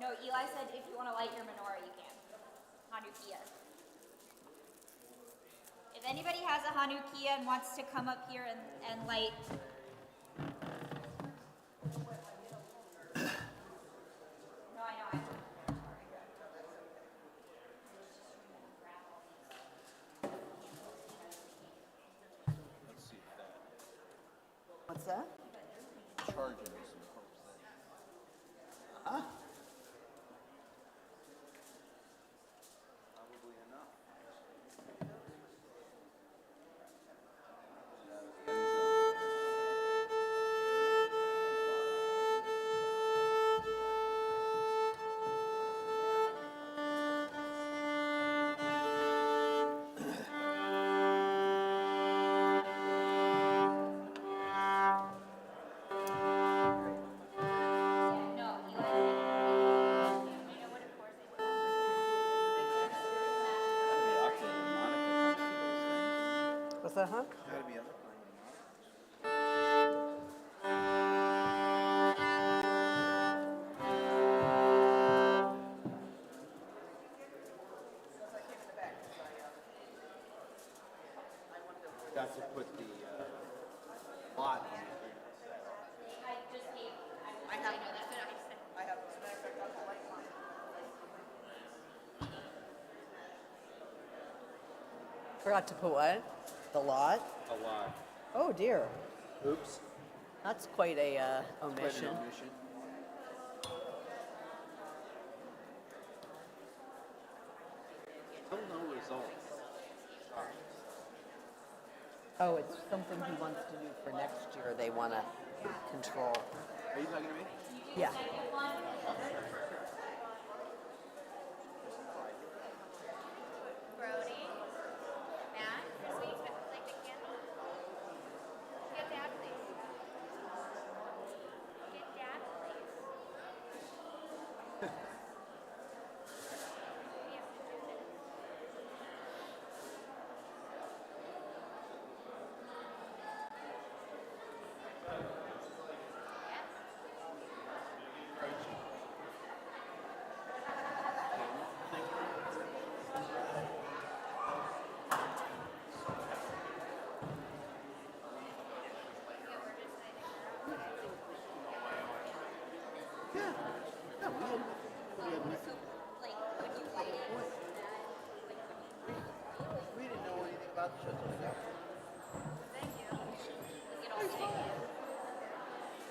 No, Eli said if you want to light your menorah, you can. Hanukkah. If anybody has a Hanukkah and wants to come up here and light. No, I know. Let's see if that What's that? charging is some hopes that. Huh? Probably enough. No, Eli. I know what of course they put Gotta be Octave and Monica come to those things. What's that, huh? Gotta be other playing Got to put the lot on it. I just gave. I know that's what I said. I have, as a matter of fact, I'll light mine. Forgot to put what? The lot? A lot. Oh dear. Oops. That's quite a Quite an omission. omission. Still no results. Oh, it's something he wants to do for next year. They want to control. Are you talking to me? Yeah. Brody, Matt, will you light the candle? Get Dad, please. Get Dad, please. We have to do this. Like when you light it, We didn't know anything about the show till we got here. thank you. Get all sticky.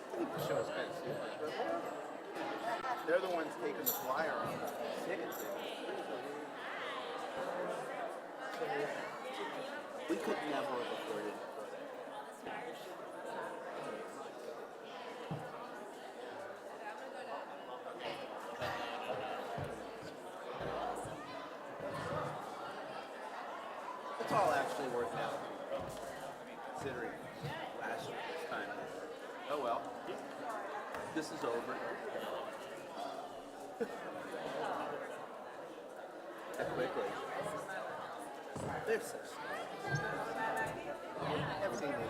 I think the show is kind of stupid, but they're the ones taking the flyer on the ticket sales. We could never have afforded it for that. It's all actually working out. I mean, considering last year this time. Oh well. This is over. That quickly. They're so smart. Everything they do.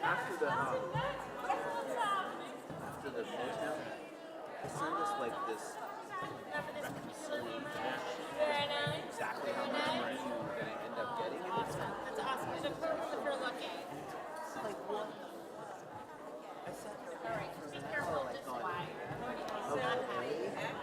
After the motel, they send us like this reconciliation sheet. Exactly how much money you're gonna end up getting. And it's That's awesome. There's a photo if you're looking. like what? I sat there. All right, just be careful. like Just on- why. It's Okay. not high.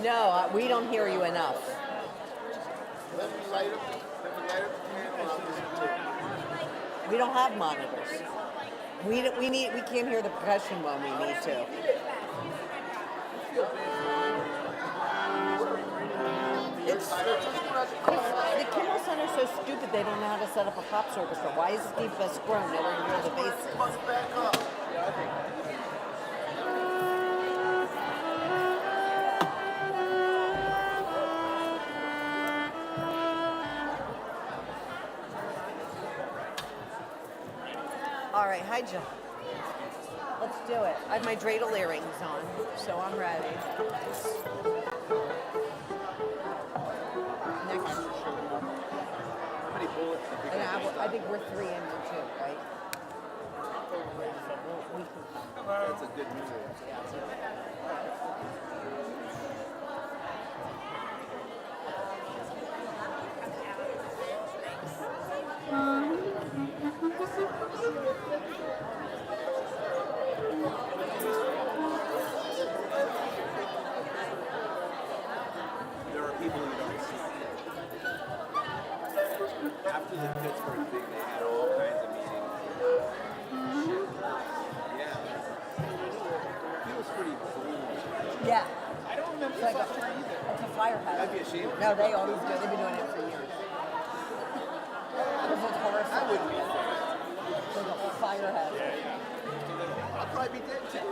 No, we don't hear you enough. Let me light up the candle. I'll listen to it. We don't have monitors. We can't hear the percussion when we need to. It's the Kimmel Center's so stupid they don't know how to set up a pop orchestra. Why is Steve Bescrone nowhere near the bass? Must back up. All right, hi, Jill. Let's do it. I have my dreidel earrings on, so I'm ready. Next. How many bullets did you And get? I think we're 3 in, you too, right? We can. That's a good move. There are people you don't see. After the Pittsburgh thing, they had all kinds of meetings. Yeah. He was pretty cool. Yeah. I don't remember It's like that either. it's a fire hazard. I'd be ashamed. No, they always do. They've been doing it for years. Because it's I horrifying. wouldn't be afraid. It's like a fire hazard. I'll probably be dead too.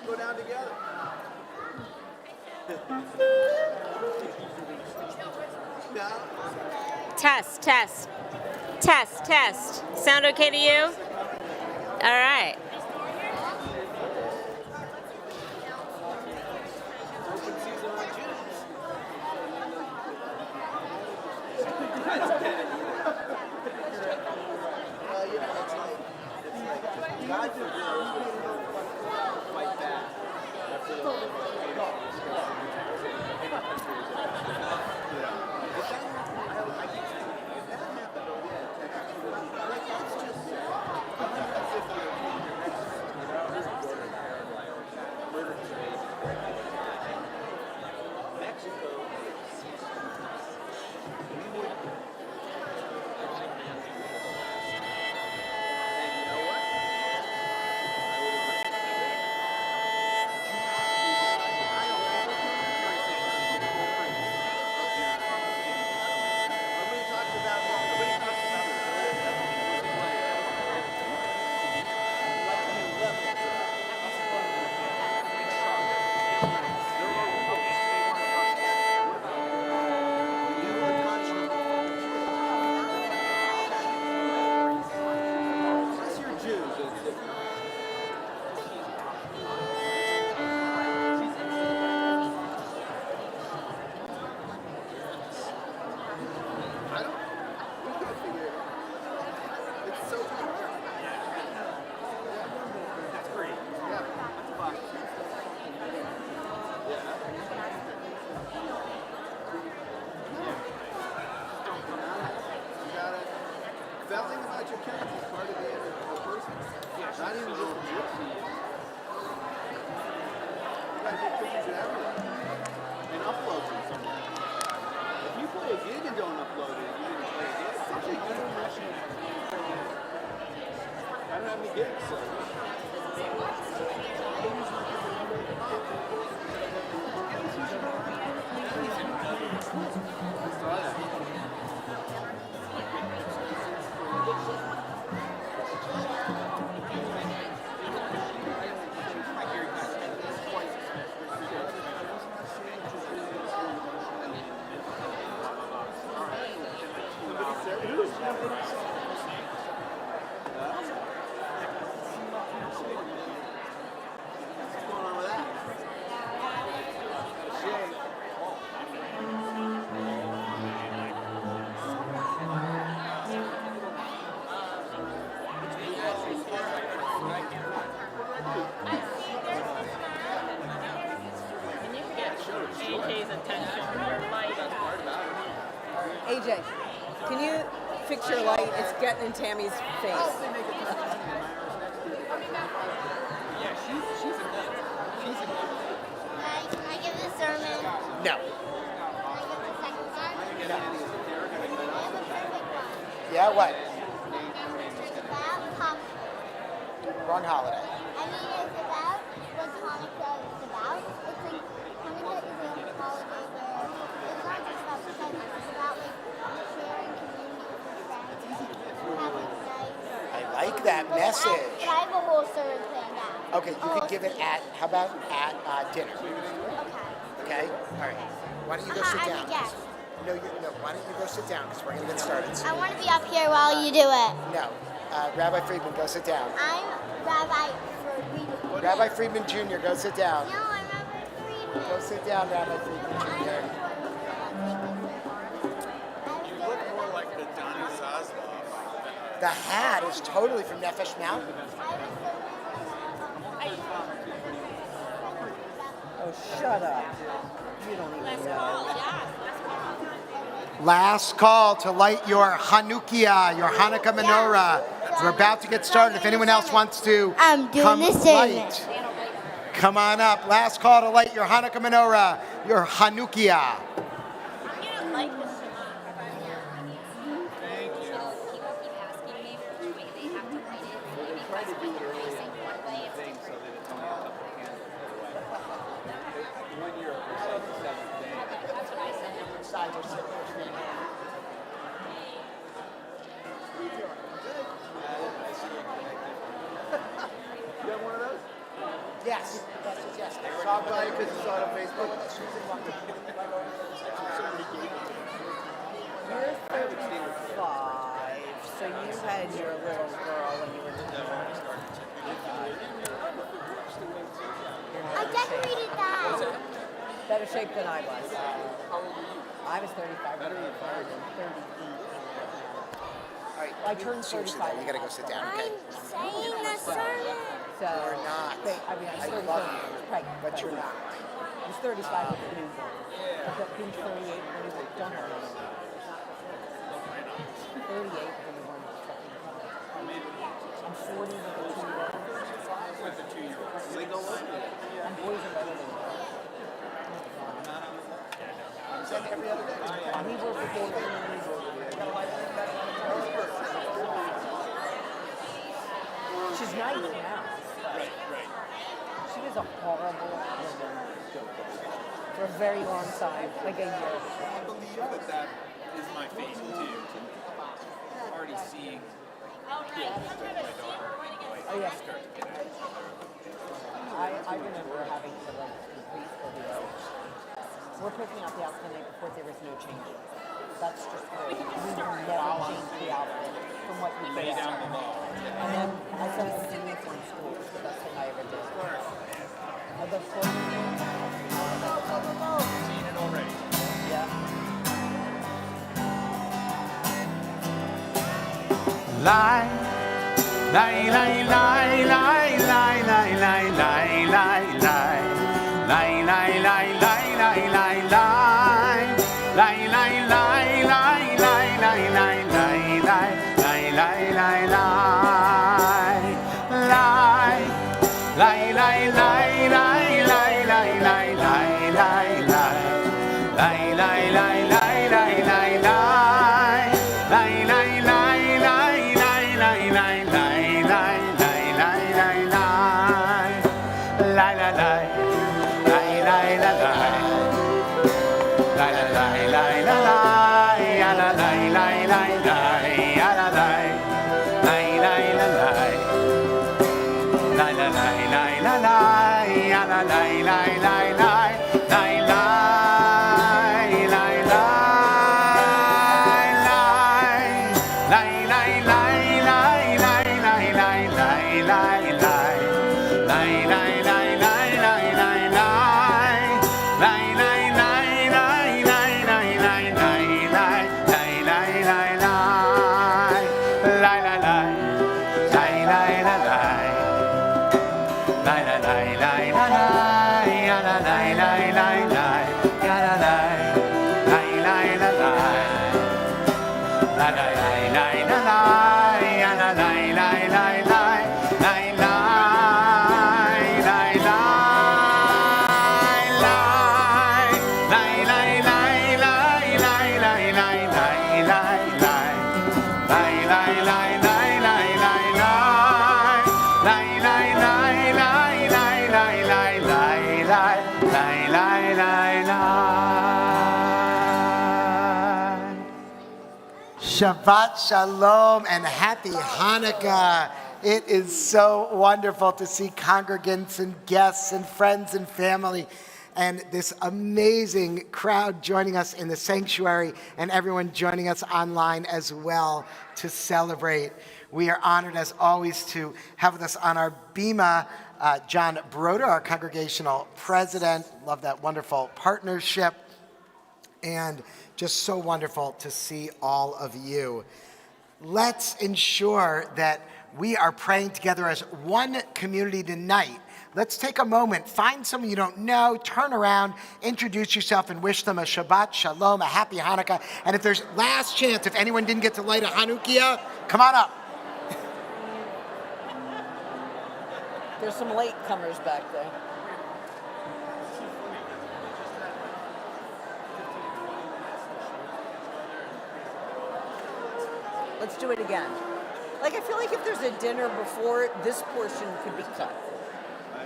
Go down together. No. Test, test. Test, test. Sound okay to you? All right. Open season on Jews. That's bad either. Well, you know, it's like God forbid fight back after the Vowing about your kids is part of being a person. Not even just a gypsy. You gotta get pictures of everything and upload them somewhere. If you play a gig and don't upload it, you didn't play a gig. It's such a international. I don't have any gigs, so. What's going on with that? Shake. And you can get AJ's attention for lighting. AJ, can you fix your light? It's getting in Tammy's face. Yeah, she's a sermon? No. Like it's a second sermon? No. I have a perfect one. Yeah, what? It's about Hanukkah. Wrong holiday. I mean, it's about what Hanukkah is about. It's like Hanukkah is a holiday where it's not just about presents. It's about like sharing community with friends and having nice. I like that message. But I have a whole sermon planned out. Okay, you could give it at, how about at dinner? Okay. Okay? All right. Why don't you go sit As down? a guest. No, why don't you go sit down because we're going to get started soon. I want to be up here while you do it. No. Rabbi Friedman, go sit down. I'm Rabbi Friedman. Rabbi Friedman Jr., go sit down. No, I'm Rabbi Friedman. Go sit down, Rabbi Friedman Jr. You look more like the Donny Zaslav. The hat is totally from Nefesh Mountain. Oh, shut up. You don't even know. Last call to light your Hanukkah, your Hanukkah menorah. We're about to get started. If anyone else wants to I'm doing come the same. light, come on up. Last call to light your Hanukkah menorah, your Hanukkah. People keep asking me which way they have to write it. Maybe because when you're facing one way, it's Thing so that it's only a couple of candles away. When you're precise the seventh day. that's what I said. You have one of those? Yes. Yes. I saw it because I saw it on Facebook. You're 35, so you had your little girl when you were little. I decorated that. Better shape than I was. I was 35 when I was born and 38. All right. I turned Seriously, 35. though, you got to go sit down, okay? I'm saying the sermon. So, You're not. I mean, I was I 35 love when I you, was pregnant. but you're not. I was 35 with the newborn. I've got being 38 when he was don't have any. 38 when he was fucking I'm 40 with a 2-year-old. With the 2-year-old. Single one? And boys are better than girls. Is that every other day? We were 40. She's 90 now. Right. She was a horrible woman for a very long time, like a year. I believe that is my fate too. Already seeing kids with my daughter. Oh, yeah. Start to get it. I remember having to like complete video. We're picking out the outfit the night before there was no changing. That's just great. We will never change the outfit from what we Lay put down out. the law. And then I started singing from school. It was the best thing I ever did. The first Seen it already. yeah. Lie, lie, lie, lie, lie, lie, lie, lie, lie, lie, lie. Lie, lie, lie, lie, lie, lie, lie. Lie, lie, lie, lie, lie, lie, lie, lie, lie, lie, lie, lie, lie. Lie, lie, lie, lie, lie, lie, lie, lie, lie, lie, lie. Lie, lie, lie, lie, lie, lie, lie. Lie, lie, lie, lie, lie, lie, lie, lie, lie, lie, lie, lie, lie. Lie, lie, lie. Lie, lie, lie, lie. Lie, lie, lie, lie, lie, lie. Ya, la, lie, lie, lie, lie. Ya, la, lie. Lie, lie, lie, lie. Lie, lie, lie, lie, lie, lie. Ya, la, lie, lie, lie, lie. Lie, lie, lie, lie. Lie, lie, lie, lie, lie, lie, lie, lie, lie, lie. Lie, lie, lie, lie, lie, lie, lie. Lie, lie, lie, lie, lie, lie, lie, lie, lie. Lie, lie, lie, lie. Lie, lie, lie. Lie, lie, lie, lie. Lie, lie, lie, lie, lie, lie. Ya, la, lie, lie, lie, lie. Ya, la, lie. Lie, lie, lie, lie. La la la la la la, ya la la la la la, la la la la la, Shabbat Shalom and happy Hanukkah. It is so wonderful to see congregants and guests and friends and family and this amazing crowd joining us in the sanctuary and everyone joining us online as well to celebrate. We are honored as always to have with us on our bima John Broder, our congregational president. Love that wonderful partnership. And just so wonderful to see all of you. Let's ensure that we are praying together as one community tonight. Let's take a moment, find someone you don't know, turn around, introduce yourself, and wish them a Shabbat Shalom, a happy Hanukkah. And if there's last chance, if anyone didn't get to light a Hanukkah, come on up. There's some latecomers back there. Let's do it again. Like, I feel like if there's a dinner before, this portion could be cut.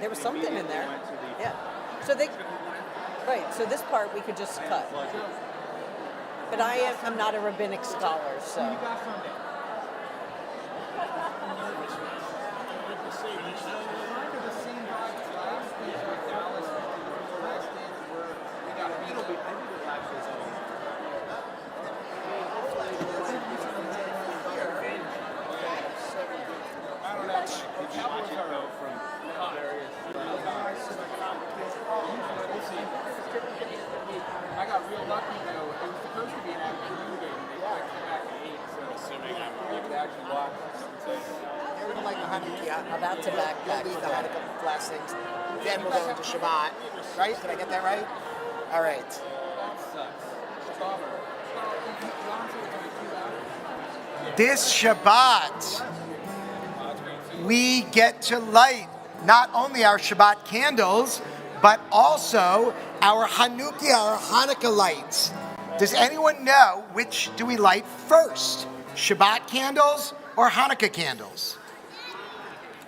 There was something in there. Yeah. So so this part we could just cut. But I'm not a rabbinic scholar, so. I got real lucky though. It was supposed to be an afternoon game. They came back at 8, so assuming I'm actually blocked. We're going to light the Hanukkah. About to backpack. We'll lead the Hanukkah blessings. Then we'll go into Shabbat. Right? Did I get that right? All right. That sucks. This Shabbat, we get to light not only our Shabbat candles, but also our Hanukkah, our Hanukkah lights. Does anyone know which do we light first? Shabbat candles or Hanukkah candles?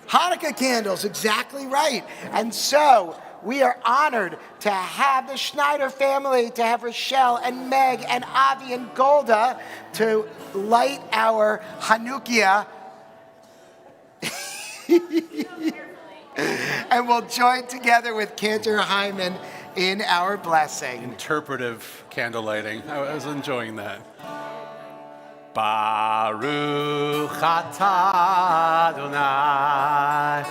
Hanukkah candles, exactly right. And so we are honored to have the Schneider family, to have Rochelle and Meg and Avi and Golda to light our Hanukkah. And we'll join together with Cantor Hyman in our blessing. Interpretive candle lighting. I was enjoying that. Baruch atah Adonai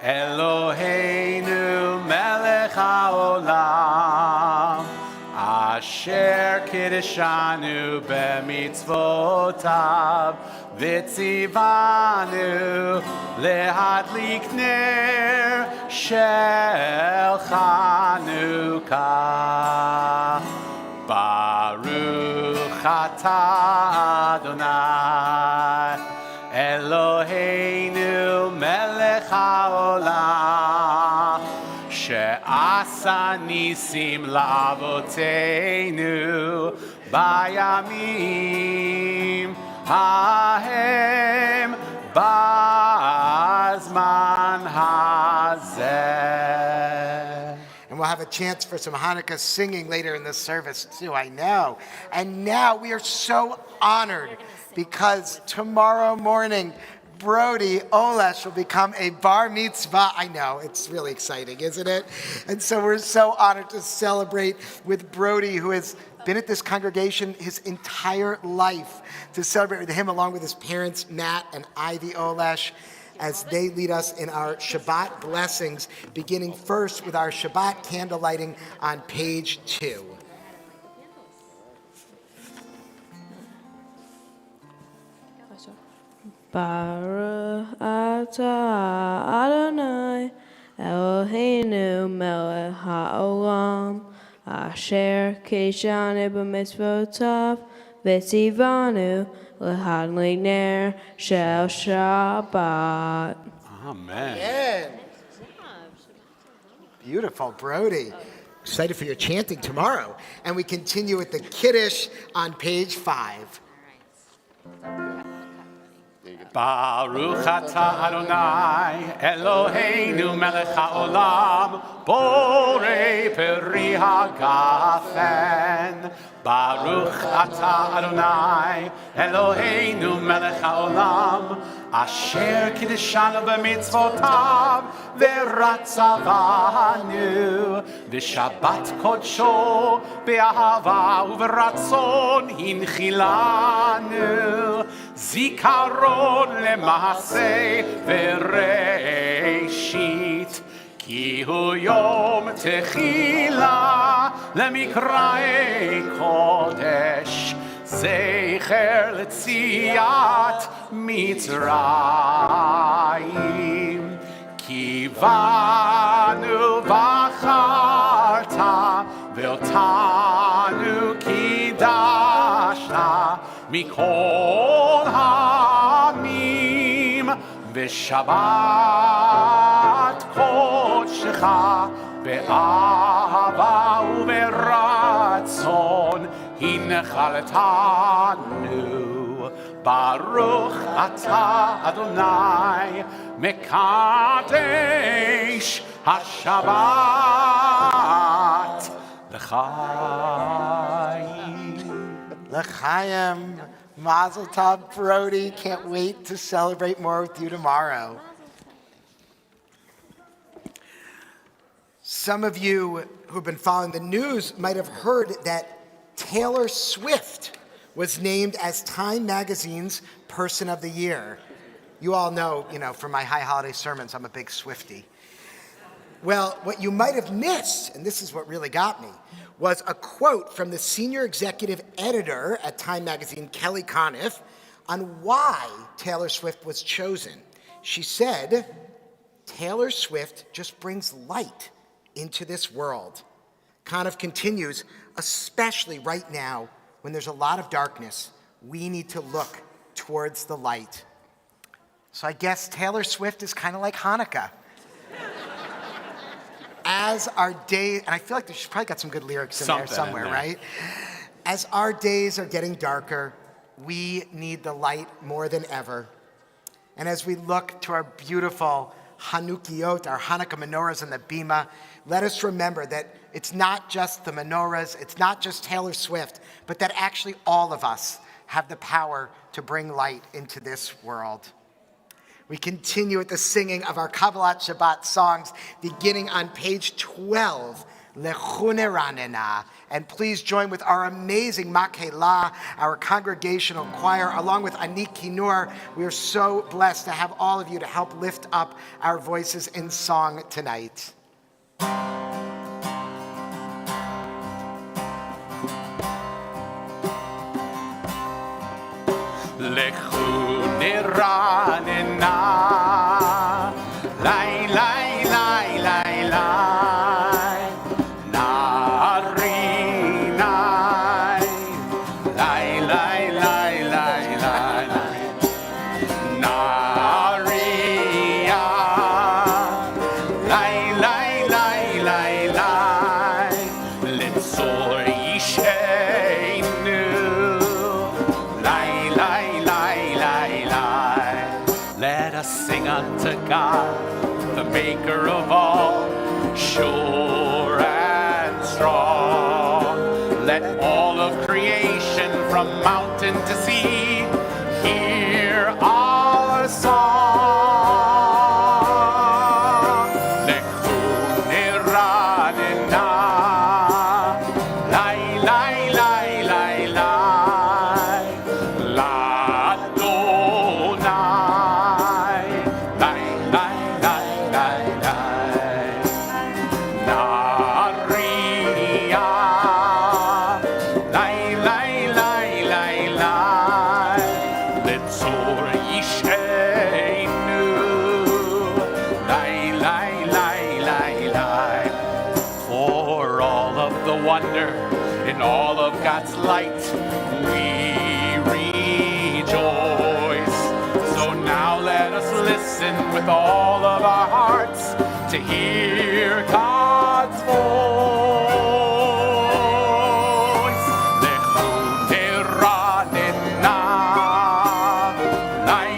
Eloheinu melech haolam asher kiddushanu b'mitzvotav v'tzivanu lehadlik ner shel Chanukah. Baruch atah Adonai Eloheinu melech haolam she'asa nisim la'avoteinu bayamim hahem bazman hazeh. And we'll have a chance for some Hanukkah singing later in the service too, I know. And now we are so honored because tomorrow morning, Brody Olesh will become a bar mitzvah. I know, it's really exciting, isn't it? And so we're so honored to celebrate with Brody, who has been at this congregation his entire life, to celebrate with him along with his parents, Matt and Ivy Olesh, as they lead us in our Shabbat blessings, beginning first with our Shabbat candle lighting on page 2. Baruch atah Adonai Eloheinu melech haolam asher kiddushanu b'mitzvotav v'tzivanu lehadlik ner shel Shabbat. Amen. Beautiful, Brody. Excited for your chanting tomorrow. And we continue with the Kiddush on page 5. Baruch atah Adonai Eloheinu melech haolam borei peri hagafen. Baruch atah Adonai Eloheinu melech haolam asher kiddushanu b'mitzvotav v'ratzavanu v'shabbat kodsho be'ahava u'v'ratzon hinchilanu zikaron lema'aseh v'reishit ki hu yom techila lemikra'ei kodesh zecher letziat mitzrayim ki vanu vacharta ve'otanu kidashta mikol hamim v'shabbat kodshcha be'ahava u'veratzon hinchaltanu Baruch atah Adonai mekadesh hashabbat l'chaim. L'chaim, Mazel Tov, Brody. Can't wait to celebrate more with you tomorrow. Some of you who've been following the news might have heard that Taylor Swift was named as Time Magazine's Person of the Year. You all know, from my high holiday sermons, I'm a big Swiftie. Well, what you might have missed, and this is what really got me, was a quote from the senior executive editor at Time Magazine, Kelly Conniff, on why Taylor Swift was chosen. She said, Taylor Swift just brings light into this world. Conniff continues, especially right now, when there's a lot of darkness, we need to look towards the light. So I guess Taylor Swift is kind of like Hanukkah. As our days, and I feel like she's probably got some good lyrics in there somewhere, right? As our days are getting darker, we need the light more than ever. And as we look to our beautiful Hanukkiyot, our Hanukkah menorahs and the bima, let us remember that it's not just the menorahs, it's not just Taylor Swift, but that actually all of us have the power to bring light into this world. We continue with the singing of our Kabbalat Shabbat songs, beginning on page 12, Lechune Ranena. And please join with our amazing Makhelah, our congregational choir, along with Ani Kinur. We are so blessed to have all of you to help lift up our voices in song tonight. Lechune Ranena, lai lai lai lai lai, nari nai, lai lai lai lai lai, naria, lai lai lai lai lai, litzor yisheinu, lai lai lai lai lai. Let us sing unto God, the maker of all, sure and strong. Let all of creation from mountain to sea hear our song. Lechune ranena, lai lai lai lai lai, l'Adonai, lai lai lai lai lai, naria, lai lai lai lai lai, litzor yisheinu, lai lai lai lai lai. For all of the wonder in all of God's light, we rejoice. So now let us listen with all of our hearts to hear God's voice. Lechune ranena, lai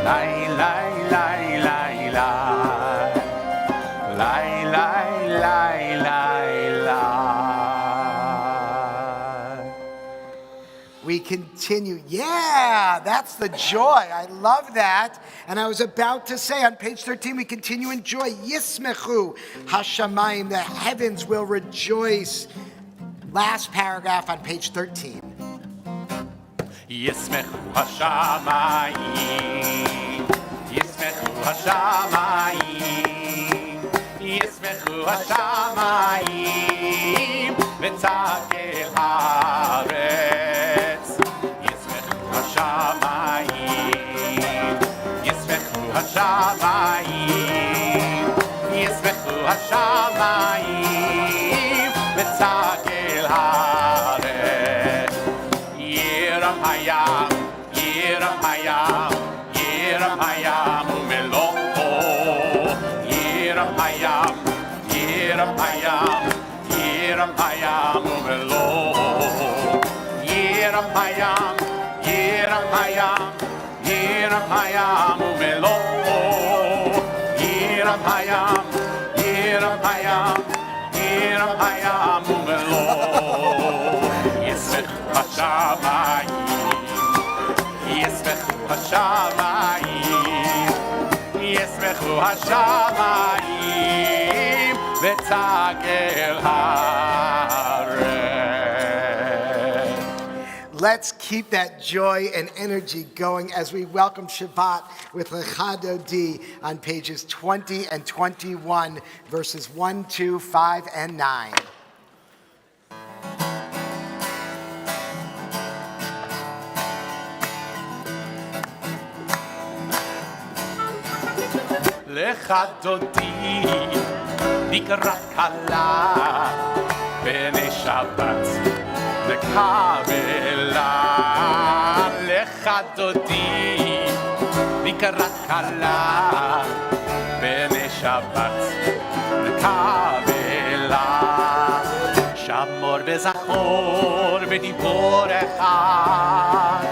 Lai, lai, lai, lai, lai. Lai, lai, lai, lai, lai. We continue. Yeah, that's the joy. I love that. And I was about to say on page 13, we continue in joy. Yismechu hashamayim, the heavens will rejoice. Last paragraph on page 13. Yismechu hashamayim, Yismechu hashamayim, Yismechu hashamayim, v'tzakel haaretz. Yismechu hashamayim, Yismechu hashamayim, Yismechu hashamayim, v'tzakel haaretz. Yeram hayam, Yeram hayam, Yeram hayam umelo. Yeram hayam, Yeram hayam, Yeram hayam umelo. Yeram hayam, Yeram hayam, Yeram hayam umelo. Yeram hayam, Yeram hayam, Yeram hayam umelo. Yismechu hashamayim, Yismechu hashamayim, Yismechu hashamayim, v'tzakel haaretz. Let's keep that joy and energy going as we welcome Shabbat with Lecha Dodi on pages 20 and 21, verses 1, 2, 5, and 9. Lecha Dodi, nikarat kala, b'nei Shabbat, nekavela. Lecha Dodi, nikarat kala, b'nei Shabbat, nekavela. Shamor v'zachor v'dibor echad,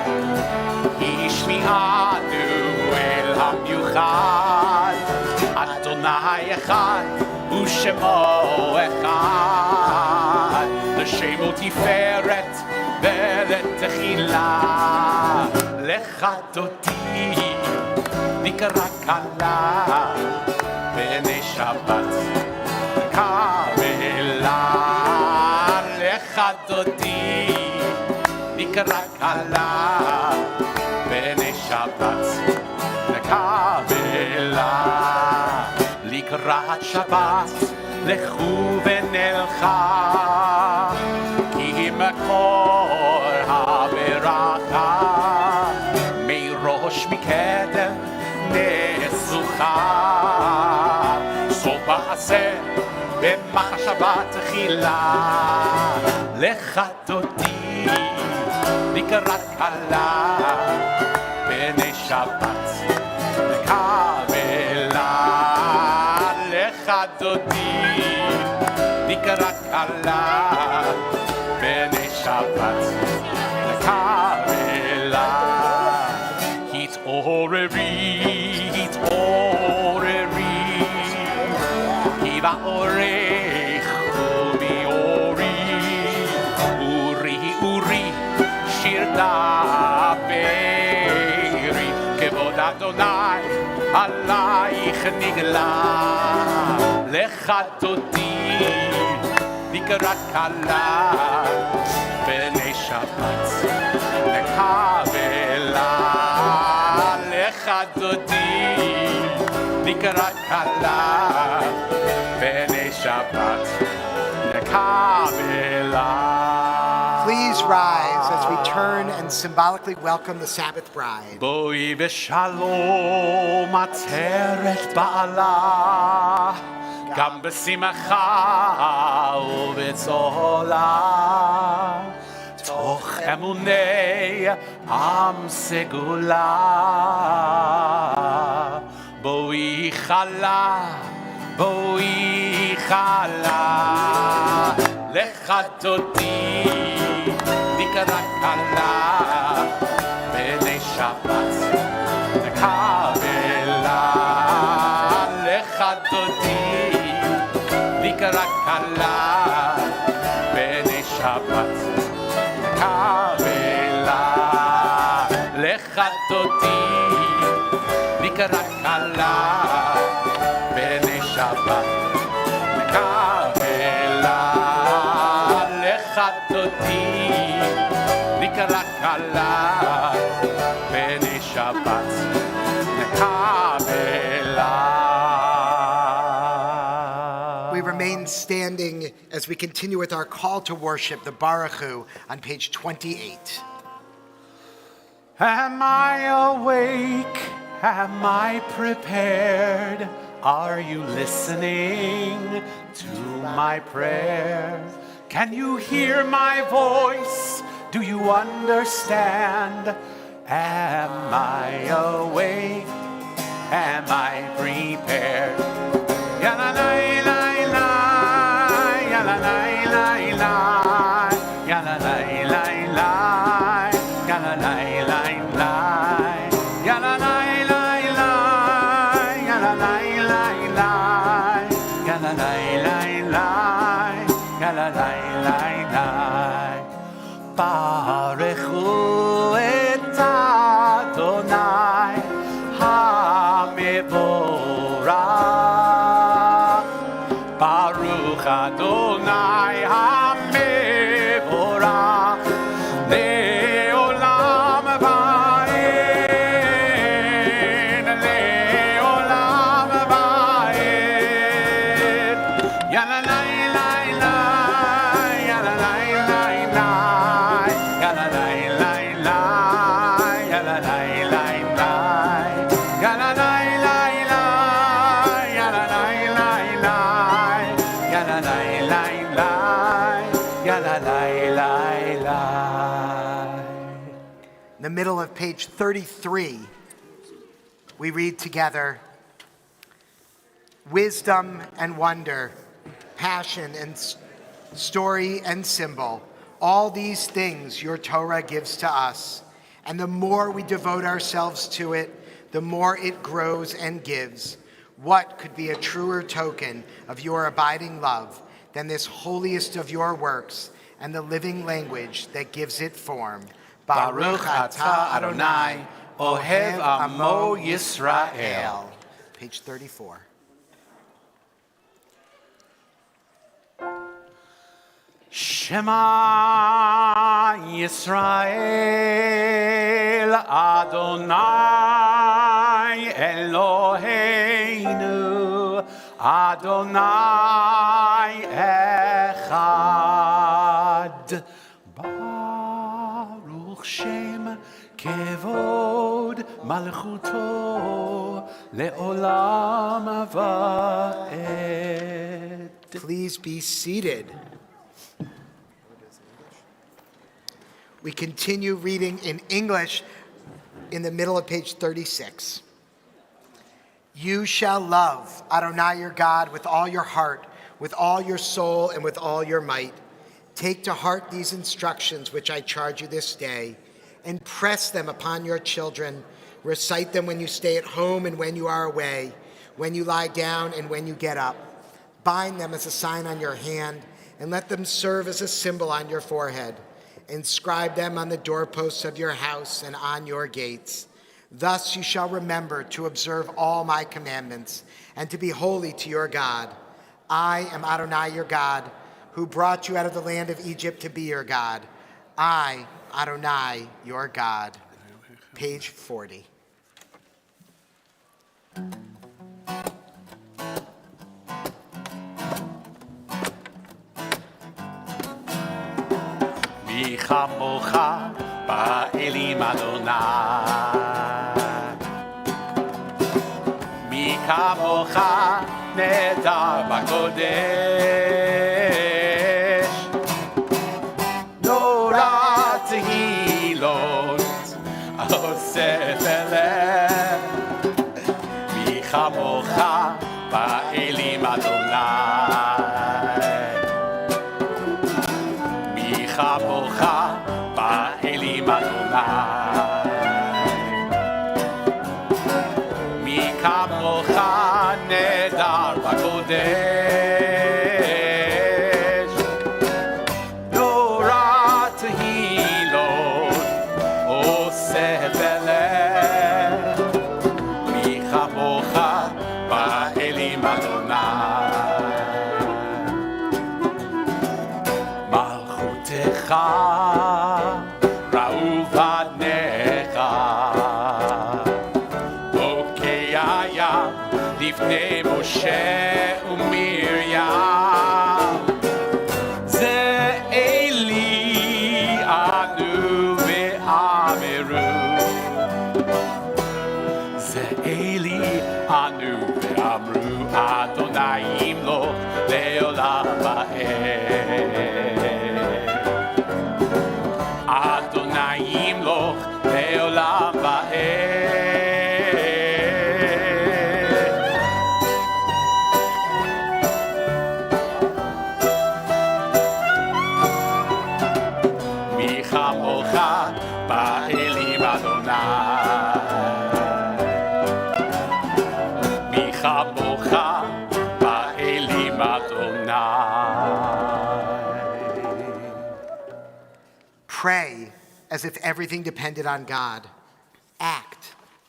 yishmi'anu el hamiuchad. Adonai echad, u'shemo echad, l'shemo tiferet ve'letechila. Lecha Dodi, nikarat kala, b'nei Shabbat, nekavela. Lecha Dodi, nikarat kala, b'nei Shabbat, nekavela. Likrat Shabbat, lechu v'nelcha, ki makor ha'beraka, meirosh mikedem nesucha. So ba'aseh b'machashavat chila. Lecha Dodi, likrat kala, b'nei Shabbat, nekavela. Lecha Dodi, nikarat kala, b'nei Shabbat, nekavela. Hit'oreri, hit'oreri, ki ba'orech u'bi'ori. Uri, uri, shir da'beri, kevod Adonai עלייך נגלה. Lecha Dodi, nikarat kala, b'nei Shabbat, nekavela. Lecha Dodi, nikarat kala, b'nei Shabbat, nekavela. Please rise as we turn and symbolically welcome the Sabbath bride. Boi v'shalom atzeret ba'ala, gam b'simcha u'b'tzola, toch emunei am segula. Boi chala, boi chala, lecha Dodi, nikarat kala, b'nei Shabbat, nekavela. כלה בני שבת קבלה לחתותי נקרא כלה בני שבת קבלה לחתותי נקרא כלה בני שבת We remain standing as we continue with our call to worship, the Baruch Hu, on page 28. Am I awake? Am I prepared? Are you listening to my prayer? Can you hear my voice? Do you understand? Am I awake? Am I prepared? Ya la la la la, ya la la la la, ya la la la la, ya la la la la, ya la la la la, ya la la la la, ya la la la la, ya la la la la. Baruchu et Adonai HaMevorach. Baruch Adonai HaMevorach Le'olam va'ed, Le'olam va'ed. Ya la la la la, ya la la la la, ya la la la la, ya la la la la, ya la la la la, ya la la la la, ya la la la la, ya la la la la. In the middle of page 33, we read together, wisdom and wonder, passion and story and symbol, all these things your Torah gives to us. And the more we devote ourselves to it, the more it grows and gives. What could be a truer token of your abiding love than this holiest of your works and the living language that gives it form? Baruch atah Adonai, Ohev Amo Yisrael. Page 34. Shema Yisrael Adonai Eloheinu Adonai Echad Baruch Shem Kevod Malchuto Le'olam Va'ed. Please be seated. We continue reading in English in the middle of page 36. You shall love Adonai your God with all your heart, with all your soul, and with all your might. Take to heart these instructions which I charge you this day, and press them upon your children. Recite them when you stay at home and when you are away, when you lie down and when you get up. Bind them as a sign on your hand, and let them serve as a symbol on your forehead. Inscribe them on the doorposts of your house and on your gates. Thus you shall remember to observe all my commandments and to be holy to your God. I am Adonai your God, who brought you out of the land of Egypt to be your God. I, Adonai your God. Page 40. Mi chamocha ba'elim Adonai. Mi kamocha nedar b'kodesh. Nora tehilot osef eleh. Mi chamocha ba'elim Adonai. Chamocha ba'elim Adonai. Mi kamocha nedar b'kodesh. כמוך באלים אדוני. מלכותך ראו בניך, בוקי הים לפני משה ומרים. זה אלי ענו ואמרו, זה אלי ענו ואמרו, אדוני ימלוך לעולם ועד. אדוני ימלוך לעולם ועד. מי כמוך באלים אדוני, מי כמוך באלים אדוני. Pray as if everything depended on God. Act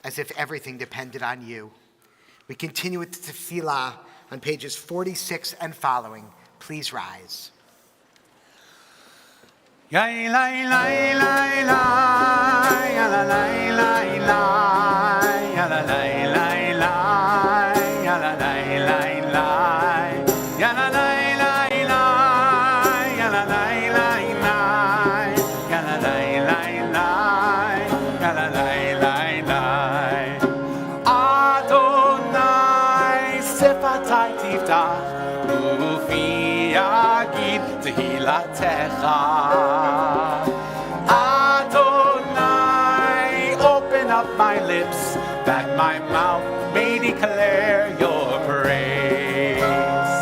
as if everything depended on you. We continue with the tefillah on pages 46 and following. Please rise. Yai lai lai lai lai, ya la lai lai lai, ya la lai lai lai, ya la lai lai lai, ya la lai lai lai, ya la lai lai lai, ya la lai lai lai, ya la lai lai lai. Adonai sefatai tiftach ufi yagid tehilatecha. My lips, that my mouth may declare your praise.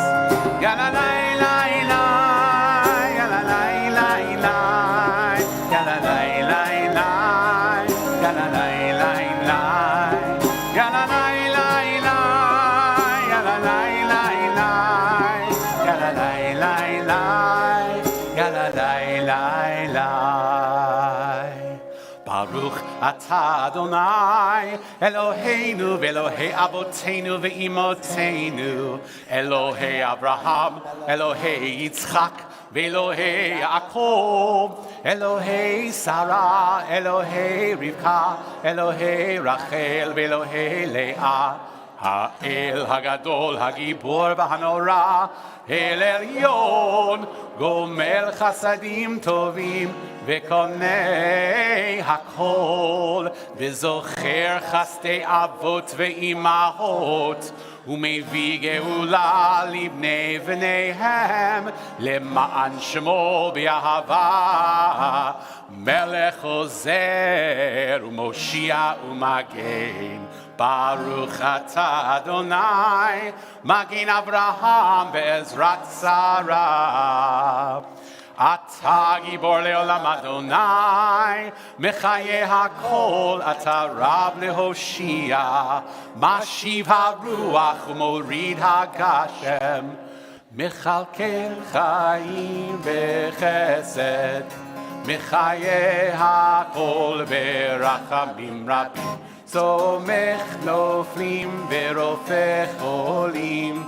Ya la lai lai lai, ya la lai lai lai, ya la lai lai lai, ya la lai lai lai, ya la lai lai lai, ya la lai lai lai, ya la lai lai lai, ya la lai lai lai. Baruch atah Adonai Eloheinu ve'Elohei Avoteinu ve'Imotenu, Elohei Abraham, Elohei Yitzchak ve'Elohei Yaakov, Elohei Sarah, Elohei Rivka, Elohei Rachel ve'Elohei Leah. האל הגדול, הגיבור והנורא, אל עליון, גומל חסדים טובים וקונה הכל, וזוכר חסדי אבות ואימהות, ומביא גאולה לבני בניהם, למען שמו באהבה, מלך עוזר ומושיע ומגן. Baruch atah Adonai, Magin Abraham be'ezrat Sarah. Atah gibor le'olam Adonai, Mechaye hakol, Atah Rab lehoshia, Mashiv haruach u'morid hagashem, Mechalkel chayim bechesed, Mechaye hakol berachamim rabim. סומך נופלים ורופא חולים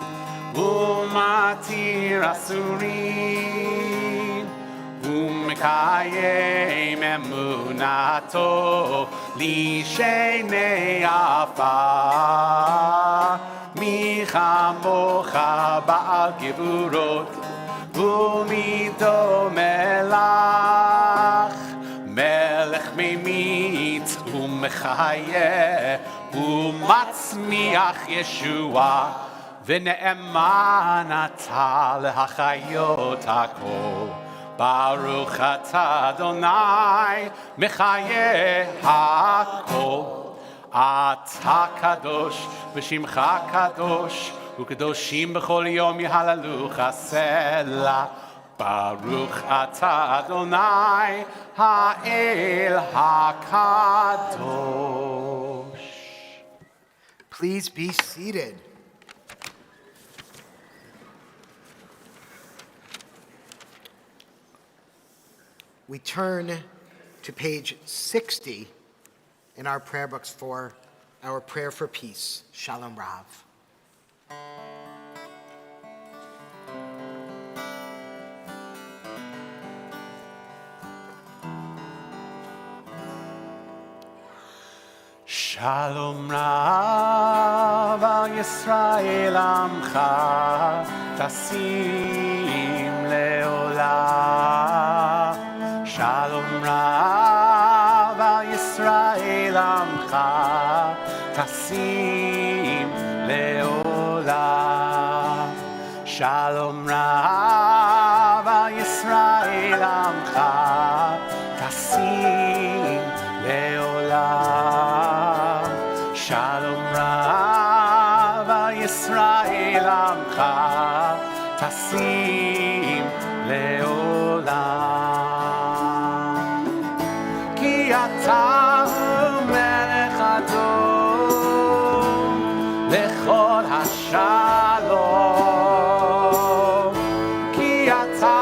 ומתיר אסורים ומקיים אמונתו לשני עפר. מי כמוך בעל גבורות ומדומה לך, מלך ממית ומחיה ומצמיח ישועה, ונאמן אתה להחיות הכל. ברוך אתה אדוני מחיה הכל. אתה קדוש ושמך קדוש, וקדושים בכל יום יהללוך סלה. Baruch atah Adonai ha'el hakadosh. Please be seated. We turn to page 60 in our prayer books for our prayer for peace. Shalom Rav. Shalom Rav al Yisrael Amcha Tasim Leolam. Shalom Rav al Yisrael Amcha Tasim Leolam. Shalom Rav al Yisrael Amcha Tasim Leolam. Shalom Rav al Yisrael Amcha Tasim Leolam. Ki ata melech adon lechol hashalom. Ki ata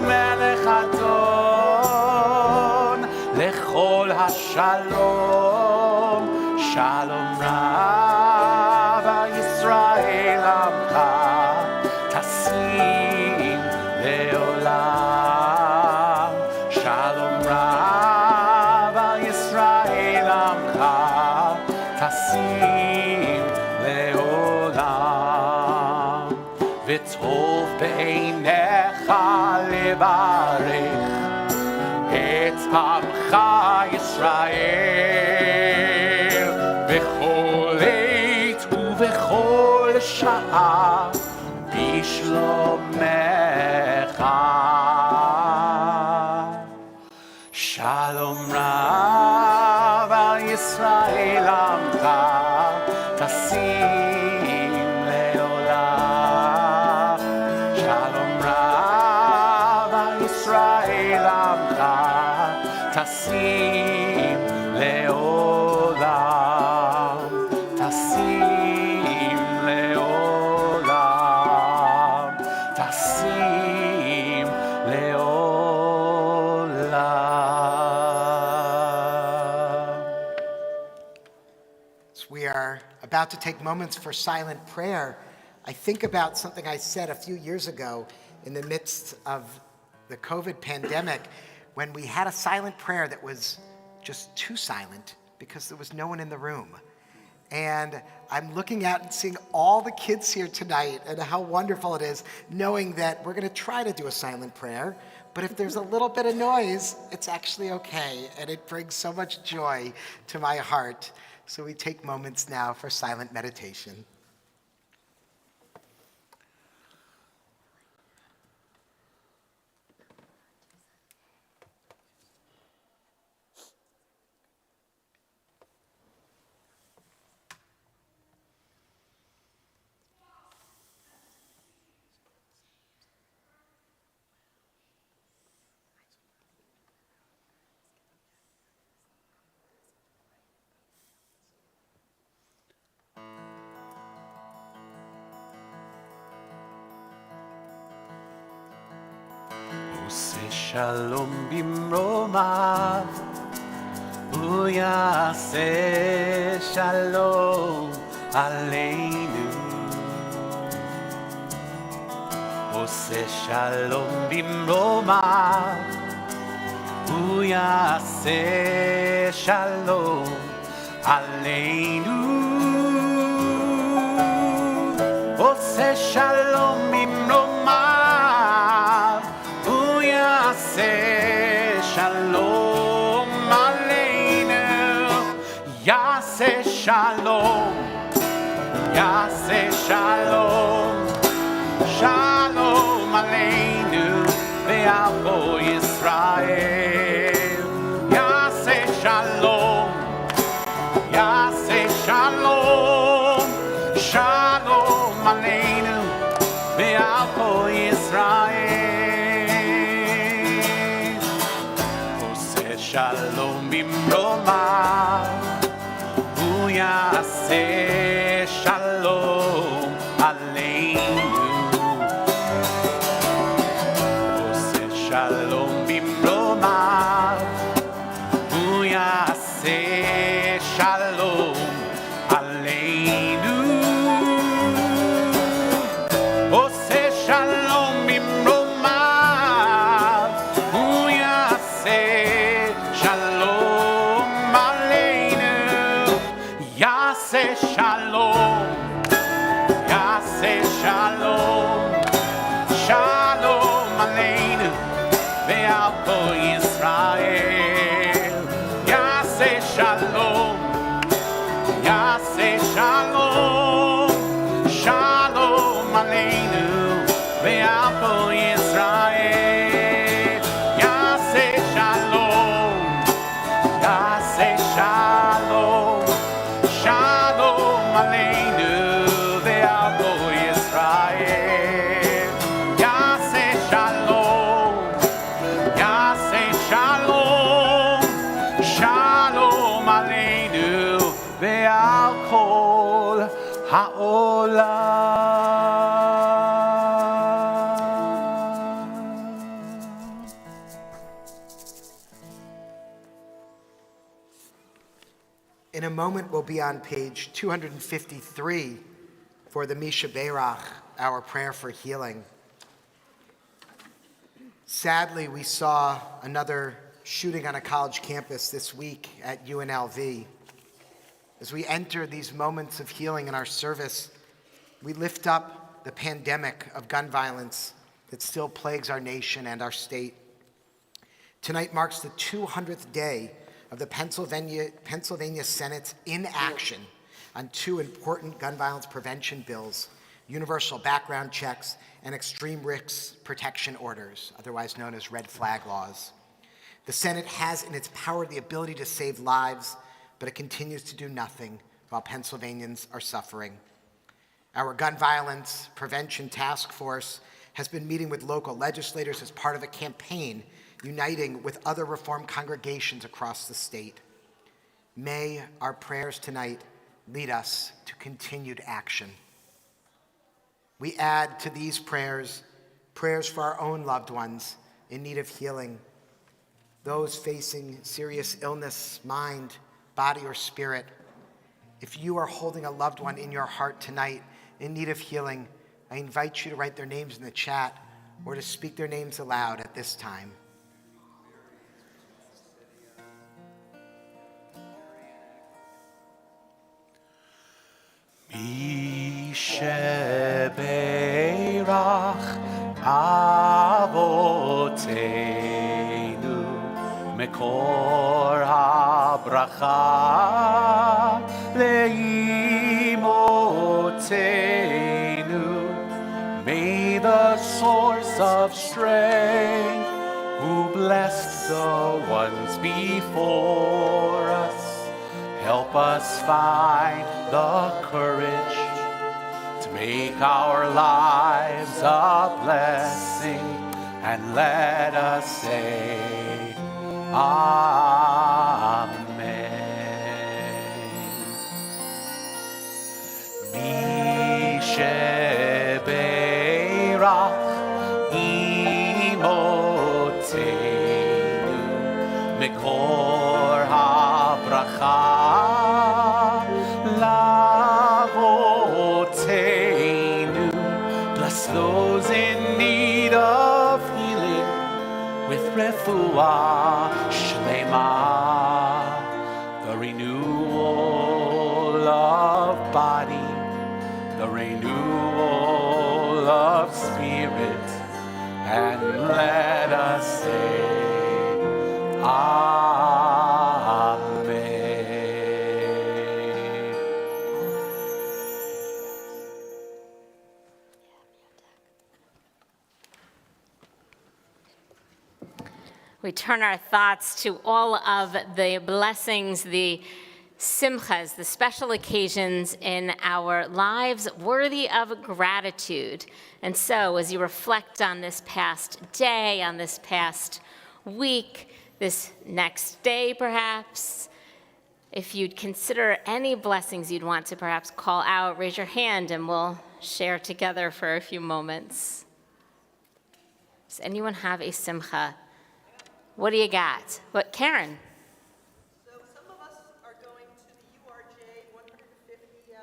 melech adon lechol hashalom. Shalom Rav al Yisrael Amcha Tasim Leolam. Shalom Rav al Yisrael Amcha Tasim Leolam. V'tov be'einecha levarech et Amcha Yisrael bechol עת ובכל שעה בשלומך. Shalom Rav al Yisrael Amcha Tasim Leolam. Shalom Rav al Yisrael Amcha Tasim Leolam. Tasim Leolam. Tasim Leolam. As we are about to take moments for silent prayer, I think about something I said a few years ago in the midst of the COVID pandemic, when we had a silent prayer that was just too silent because there was no one in the room. And I'm looking out and seeing all the kids here tonight and how wonderful it is knowing that we're going to try to do a silent prayer, but if there's a little bit of noise, it's actually okay, and it brings so much joy to my heart. So we take moments now for silent meditation. עושה שלום במרומיו, הוא יעשה שלום עלינו. עושה שלום במרומיו, הוא יעשה שלום עלינו. עושה שלום במרומיו, הוא יעשה שלום עלינו. יעשה שלום, יעשה שלום, שלום עלינו ועל כל ישראל. יעשה שלום, יעשה שלום, שלום עלינו ועל כל ישראל. עושה שלום במרומיו, הוא יעשה שלום עלינו. עושה שלום במרומיו, הוא יעשה שלום Yaseh Shalom, Yaseh Shalom, Shalom Aleinu, ve'al kol Yisrael. Yaseh Shalom, Yaseh Shalom, Shalom Aleinu, ve'al kol Yisrael. Yaseh Shalom, Yaseh Shalom, Shalom Aleinu, ve'al kol Yisrael. Yaseh Shalom, Yaseh Shalom, Shalom Aleinu, ve'al kol ha'olam. In a moment, we'll be on page 253 for the Misha Beirach, our prayer for healing. Sadly, we saw another shooting on a college campus this week at UNLV. As we enter these moments of healing in our service, we lift up the pandemic of gun violence that still plagues our nation and our state. Tonight marks the 200th day of the Pennsylvania Senate's inaction on two important gun violence prevention bills, universal background checks and extreme risk protection orders, otherwise known as red flag laws. The Senate has in its power the ability to save lives, but it continues to do nothing while Pennsylvanians are suffering. Our Gun Violence Prevention Task Force has been meeting with local legislators as part of a campaign uniting with other Reform congregations across the state. May our prayers tonight lead us to continued action. We add to these prayers for our own loved ones in need of healing, those facing serious illness, mind, body, or spirit. If you are holding a loved one in your heart tonight in need of healing, I invite you to write their names in the chat or to speak their names aloud at this time. Shebeirach avoteinu mekor habracha leimotenu. May the source of strength, who blessed the ones before us, help us find the courage to make our lives a blessing, and let us say Amen. Mishebeirach imotenu mekor habracha lavotenu. Bless those in need of healing with refuah shlema, the renewal of body, the renewal of spirit, and let us say Amen. We turn our thoughts to all of the blessings, the simchas, the special occasions in our lives worthy of gratitude. And so as you reflect on this past day, on this past week, this next day perhaps, if you'd consider any blessings you'd want to perhaps call out, raise your hand and we'll share together for a few moments. Does anyone have a simcha? What do you got? What, Karen? So some of us are going to the URJ 150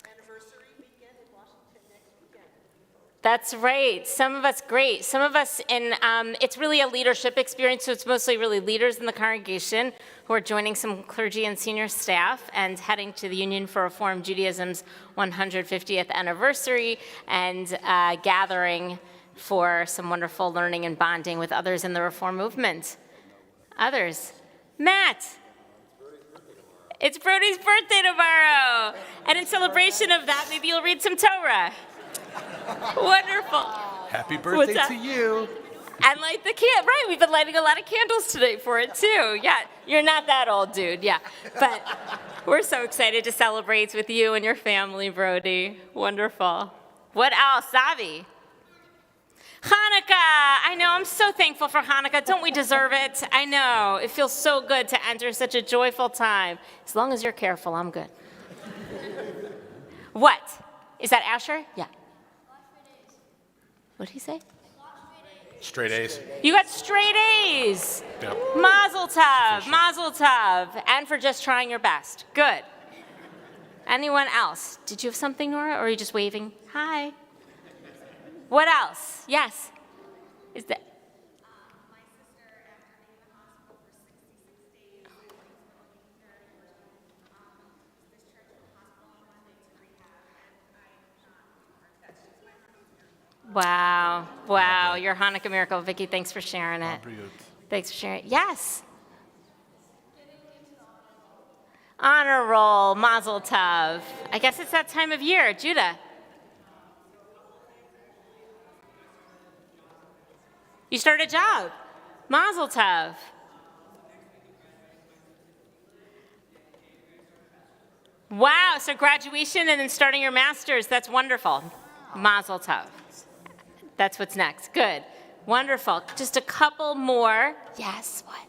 anniversary weekend in Washington next weekend. Looking forward to That's right. Some of us, great. Some of us it's really a leadership experience, so it's mostly really leaders in the congregation who are joining some clergy and senior staff and heading to the Union for Reform Judaism's 150th anniversary and gathering for some wonderful learning and bonding with others in the Reform movement. Others. Matt. It's Brody's birthday tomorrow. And in celebration of that, maybe you'll read some Torah. Wonderful. Happy birthday to you. And light the candle. Right, we've been lighting a lot of candles today for it too. Yeah, you're not that old, dude. Yeah, but we're so excited to celebrate with you and your family, Brody. Wonderful. What else, Savi? Hanukkah. I know, I'm so thankful for Hanukkah. Don't we deserve it? I know. It feels so good to enter such a joyful time. As long as you're careful, I'm good. What? Is that Asher? Yeah. What did he say? Straight A's. You got straight A's. Yep. Mazel tov, mazel tov. And for just trying your best. Good. Anyone else? Did you have something, Nora, or are you just waving? Hi. What else? Yes. Is that? My sister, after being in the hospital for 66 days, this church in the hospital on Monday to rehab, and I am not that's just my Hanukkah miracle. Wow. Wow. Your Hanukkah miracle. Vicki, thanks for sharing it. Brilliant. Thanks for sharing it. Yes. Honor roll. Mazel tov. I guess it's that time of year. Judah. You started a job. Mazel tov. Wow, so graduation and then starting your master's, that's wonderful. Mazel tov. That's what's next. Good. Wonderful. Just a couple more. Yes, what?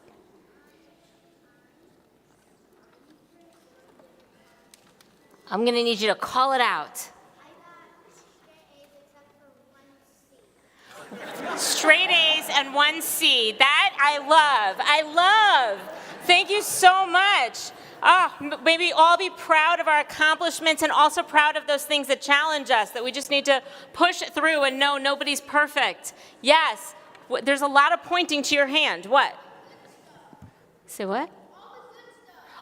I'm going to need you to call it out. Straight A's and 1 C. That I love. I love. Thank you so much. Oh, maybe all be proud of our accomplishments and also proud of those things that challenge us, that we just need to push through and know nobody's perfect. Yes. There's a lot of pointing to your hand. What? Say what?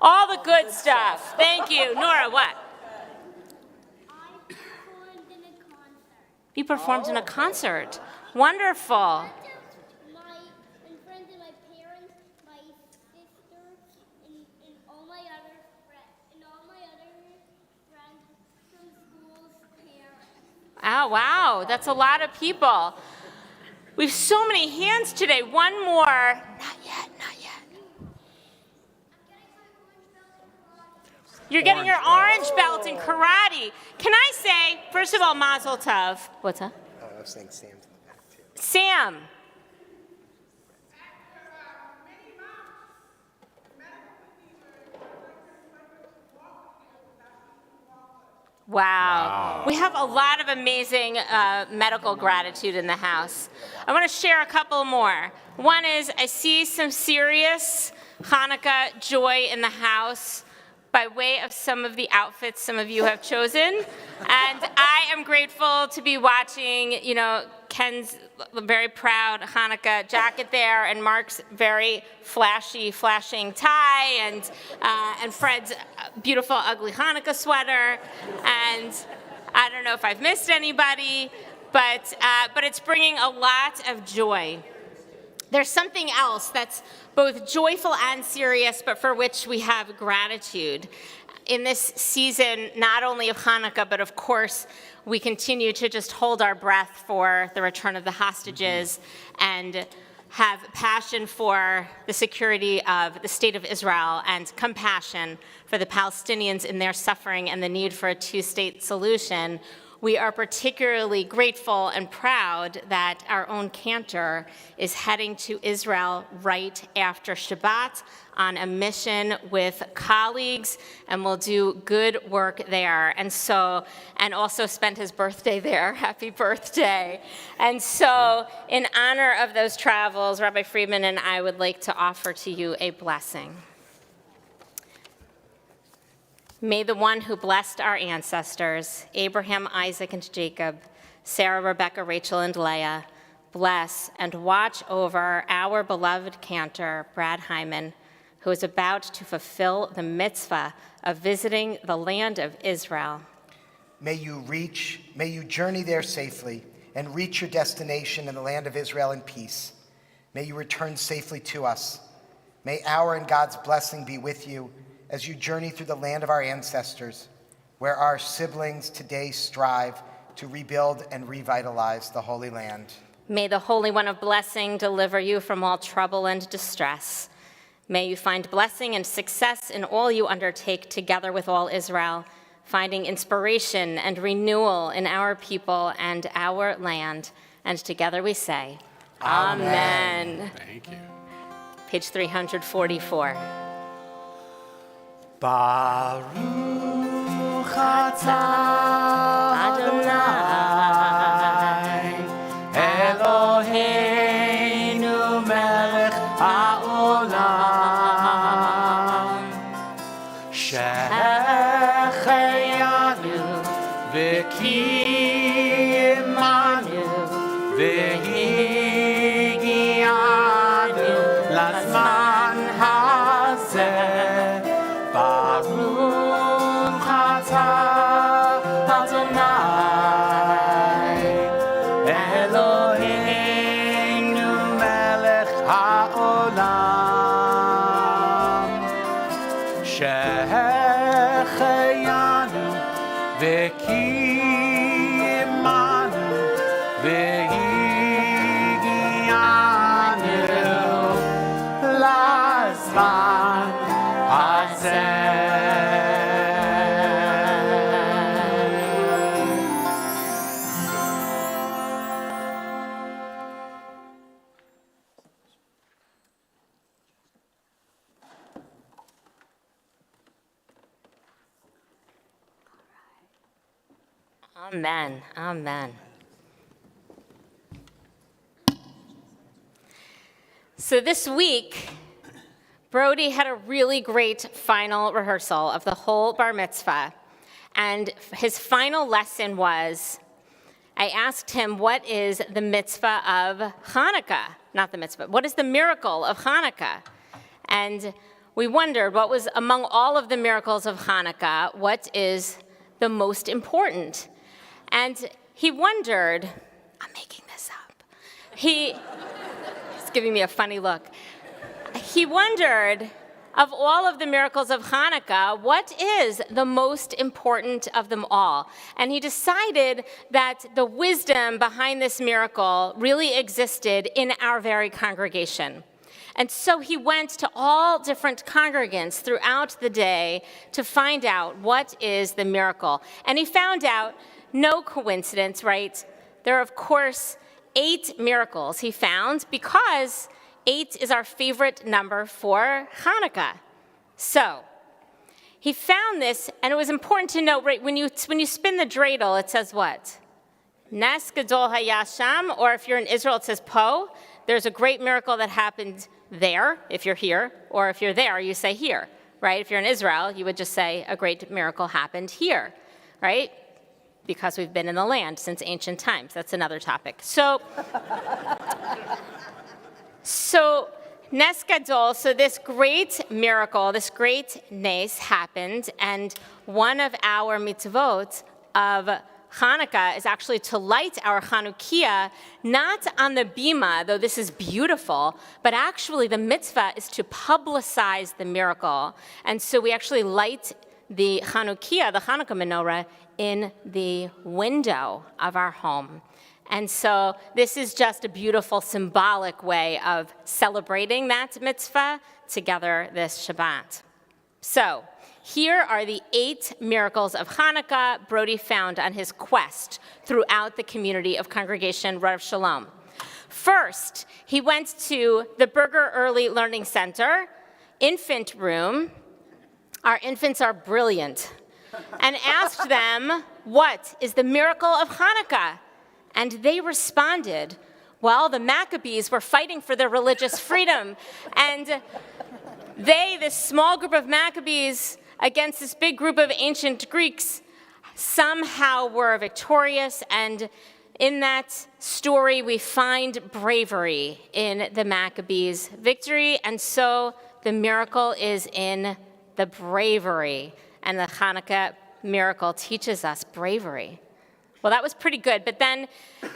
All the good stuff. Thank you. Nora, what? You performed in a concert. Wonderful. My friends and my parents, my sister, and all my other friends from school's parents. Oh, wow. That's a lot of people. We have so many hands today. One more. Not yet, not yet. You're getting your orange belt in karate. Can I say, first of all, mazel tov. What's that? Oh, I was saying Sam's in the back too. Sam. Wow. We have a lot of amazing medical gratitude in the house. I want to share a couple more. One is I see some serious Hanukkah joy in the house by way of some of the outfits some of you have chosen. And I am grateful to be watching, Ken's very proud Hanukkah jacket there, and Mark's very flashing tie, and Fred's beautiful, ugly Hanukkah sweater. And I don't know if I've missed anybody, but it's bringing a lot of joy. There's something else that's both joyful and serious, but for which we have gratitude. In this season, not only of Hanukkah, but of course, we continue to just hold our breath for the return of the hostages and have passion for the security of the state of Israel and compassion for the Palestinians in their suffering and the need for a two-state solution. We are particularly grateful and proud that our own cantor is heading to Israel right after Shabbat on a mission with colleagues, and will do good work there. And also spend his birthday there. Happy birthday. And so, in honor of those travels, Rabbi Friedman and I would like to offer to you a blessing. May the one who blessed our ancestors, Abraham, Isaac, and Jacob, Sarah, Rebecca, Rachel, and Leah. Bless and watch over our beloved cantor, Brad Hyman, who is about to fulfill the mitzvah of visiting the land of Israel. May you journey there safely and reach your destination in the land of Israel in peace. May you return safely to us. May our and God's blessing be with you as you journey through the land of our ancestors, where our siblings today strive to rebuild and revitalize the Holy Land. May the Holy One of Blessing deliver you from all trouble and distress. May you find blessing and success in all you undertake together with all Israel, finding inspiration and renewal in our people and our land. And together we say, Amen. Thank you. Page 344. Baruch atah Adonai Eloheinu melech haolam shehecheyanu v'kiyimanu v'higianu lazman hazeh Baruch atah Adonai Eloheinu melech haolam shehecheyanu v'kiyimanu v'higianu lazman Amen. Amen. So this week, Brody had a really great final rehearsal of the whole bar mitzvah. And his final lesson was, I asked him, what is the mitzvah of Hanukkah? Not the mitzvah, what is the miracle of Hanukkah? And we wondered, what was among all of the miracles of Hanukkah, what is the most important? And he wondered, I'm making this up. He's giving me a funny look. He wondered, of all of the miracles of Hanukkah, what is the most important of them all? And he decided that the wisdom behind this miracle really existed in our very congregation. And so he went to all different congregants throughout the day to find out what is the miracle. And he found out, no coincidence, right? There are, of course, 8 miracles he found because 8 is our favorite number for Hanukkah. So he found this, and it was important to note, right, when you spin the dreidel, it says what? Nes Gadol Hayasham, or if you're in Israel, it says Po. There's a great miracle that happened there, if you're here, or if you're there, you say here, right? If you're in Israel, you would just say a great miracle happened here, right? Because we've been in the land since ancient times. That's another topic. So Nes Gadol, so this great miracle, this great nes happened, and one of our mitzvot of Hanukkah is actually to light our Chanukiah not on the bima, though this is beautiful, but actually the mitzvah is to publicize the miracle. And so we actually light the Chanukiah, the Hanukkah menorah, in the window of our home. And so this is just a beautiful symbolic way of celebrating that mitzvah together this Shabbat. So here are the 8 miracles of Hanukkah Brody found on his quest throughout the community of Congregation Rav Shalom. First, he went to the Berger Early Learning Center, infant room. Our infants are brilliant. And asked them, what is the miracle of Hanukkah? And they responded, well, the Maccabees were fighting for their religious freedom. And they, this small group of Maccabees against this big group of ancient Greeks, somehow were victorious. And In that story, we find bravery in the Maccabees' victory, and so the miracle is in the bravery, and the Hanukkah miracle teaches us bravery. Well, that was pretty good, but then